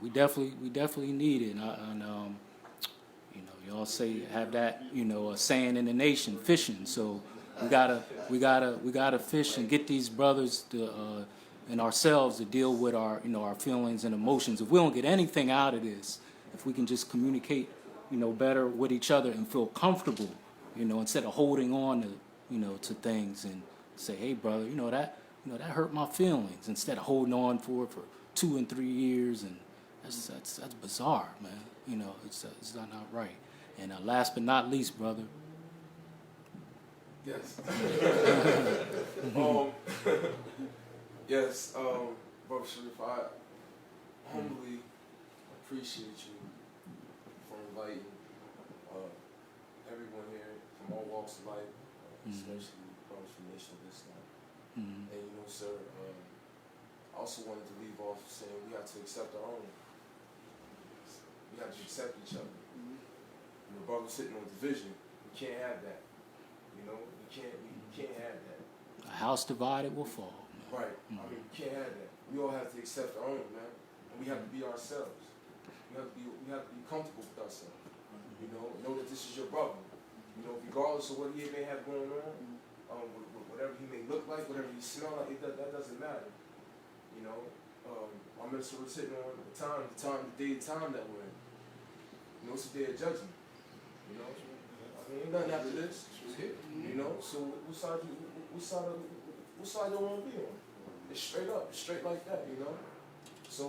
C: We definitely need it, and you know, y'all say have that, you know, a saying in the nation, fishing. So we gotta fish and get these brothers to and ourselves to deal with our, you know, our feelings and emotions. If we don't get anything out of this, if we can just communicate, you know, better with each other and feel comfortable, you know, instead of holding on to, you know, to things and say, hey, brother, that hurt my feelings, instead of holding on for 2 and 3 years, and that's bizarre, man. You know, it's not right. And last but not least, brother.
F: Yes. Yes, Brother Sharif, I humbly appreciate you for inviting everyone here from all walks of life, especially brothers from the Nation of Islam. And you know, sir, I also wanted to leave off saying we have to accept our own. We have to accept each other. The brother sitting on division, we can't have that. You know, we can't have that.
C: A house divided will fall.
F: Right. I mean, we can't have that. We all have to accept our own, man. And we have to be ourselves. We have to be comfortable with ourselves. You know that this is your brother. You know, regardless of what he may have going on, whatever he may look like, whatever he smell like, that doesn't matter. You know, our minister was sitting on the day and time that we're in. You know, it's a day of judgment. You know, I mean, ain't nothing after this. You know, so what side you want to be on? It's straight up, it's straight like that. You know, so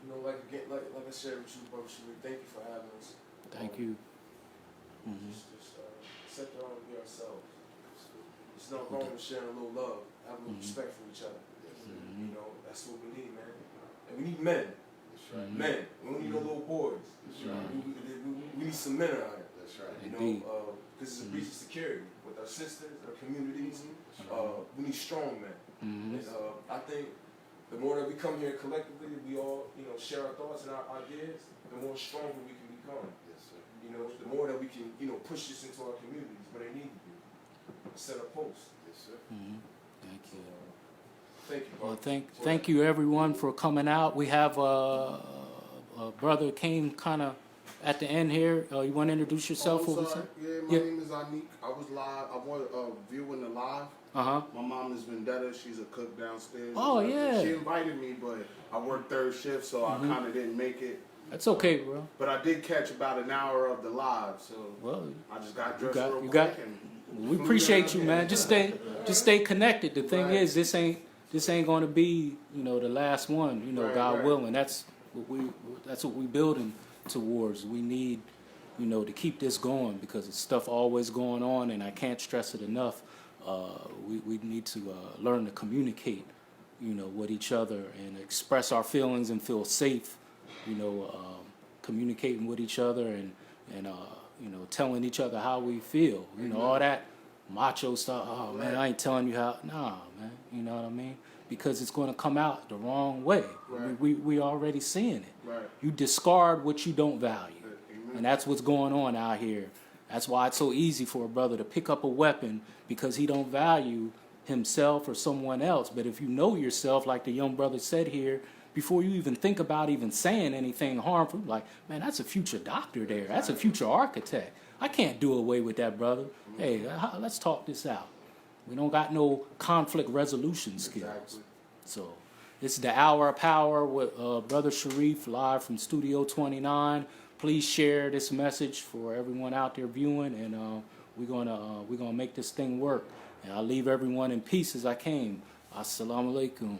F: you know, like I shared with you, Brother Sharif, thank you for having us.
C: Thank you.
F: Just accept our own and be ourselves. It's not wrong with sharing a little love, have a little respect for each other. You know, that's what we need, man. And we need men. Men. We don't need no little boys. We need some men around here.
B: That's right.
F: You know, because it's a breach of security with our sisters, our communities. We need strong men. And I think the more that we come here collectively, we all, you know, share our thoughts and our ideas, the more stronger we can become.
B: Yes, sir.
F: You know, the more that we can, you know, push this into our communities where they need to be. Set up posts.
B: Yes, sir.
C: Thank you.
F: Thank you,
C: Well, thank you everyone for coming out. We have a brother came kind of at the end here. You want to introduce yourself?
L: Yeah, my name is Anik. I was live. I was viewing the live. My mom is Vendetta. She's a cook downstairs.
C: Oh, yeah.
L: She invited me, but I worked third shift, so I kind of didn't make it.
C: That's okay, bro.
L: But I did catch about an hour of the live, so I just got dressed real quick.
C: We appreciate you, man. Just stay connected. The thing is, this ain't going to be, you know, the last one. You know, God willing. That's what we building towards. We need, you know, to keep this going because it's stuff always going on, and I can't stress it enough. We need to learn to communicate with each other and express our feelings and feel safe, communicating with each other and telling each other how we feel. All that macho stuff. Oh man, I ain't telling you how. Nah, man. You know what I mean? Because it's going to come out the wrong way.
E: Right.
C: We already seeing it.
E: Right.
C: You discard what you don't value, and that's what's going on out here. That's why it's so easy for a brother to pick up a weapon because he don't value himself or someone else. But if you know yourself, like the young brother said here, before you even think about even saying anything harmful, like, man, that's a future doctor there. That's a future architect. I can't do away with that, brother. Hey, let's talk this out. We don't got no conflict resolution skills.
E: Exactly.
C: So this is the Hour of Power with Brother Sharif live from Studio 29. Please share this message for everyone out there viewing, and we're gonna make this thing work. And I'll leave everyone in peace as I came. Assalamu alaikum.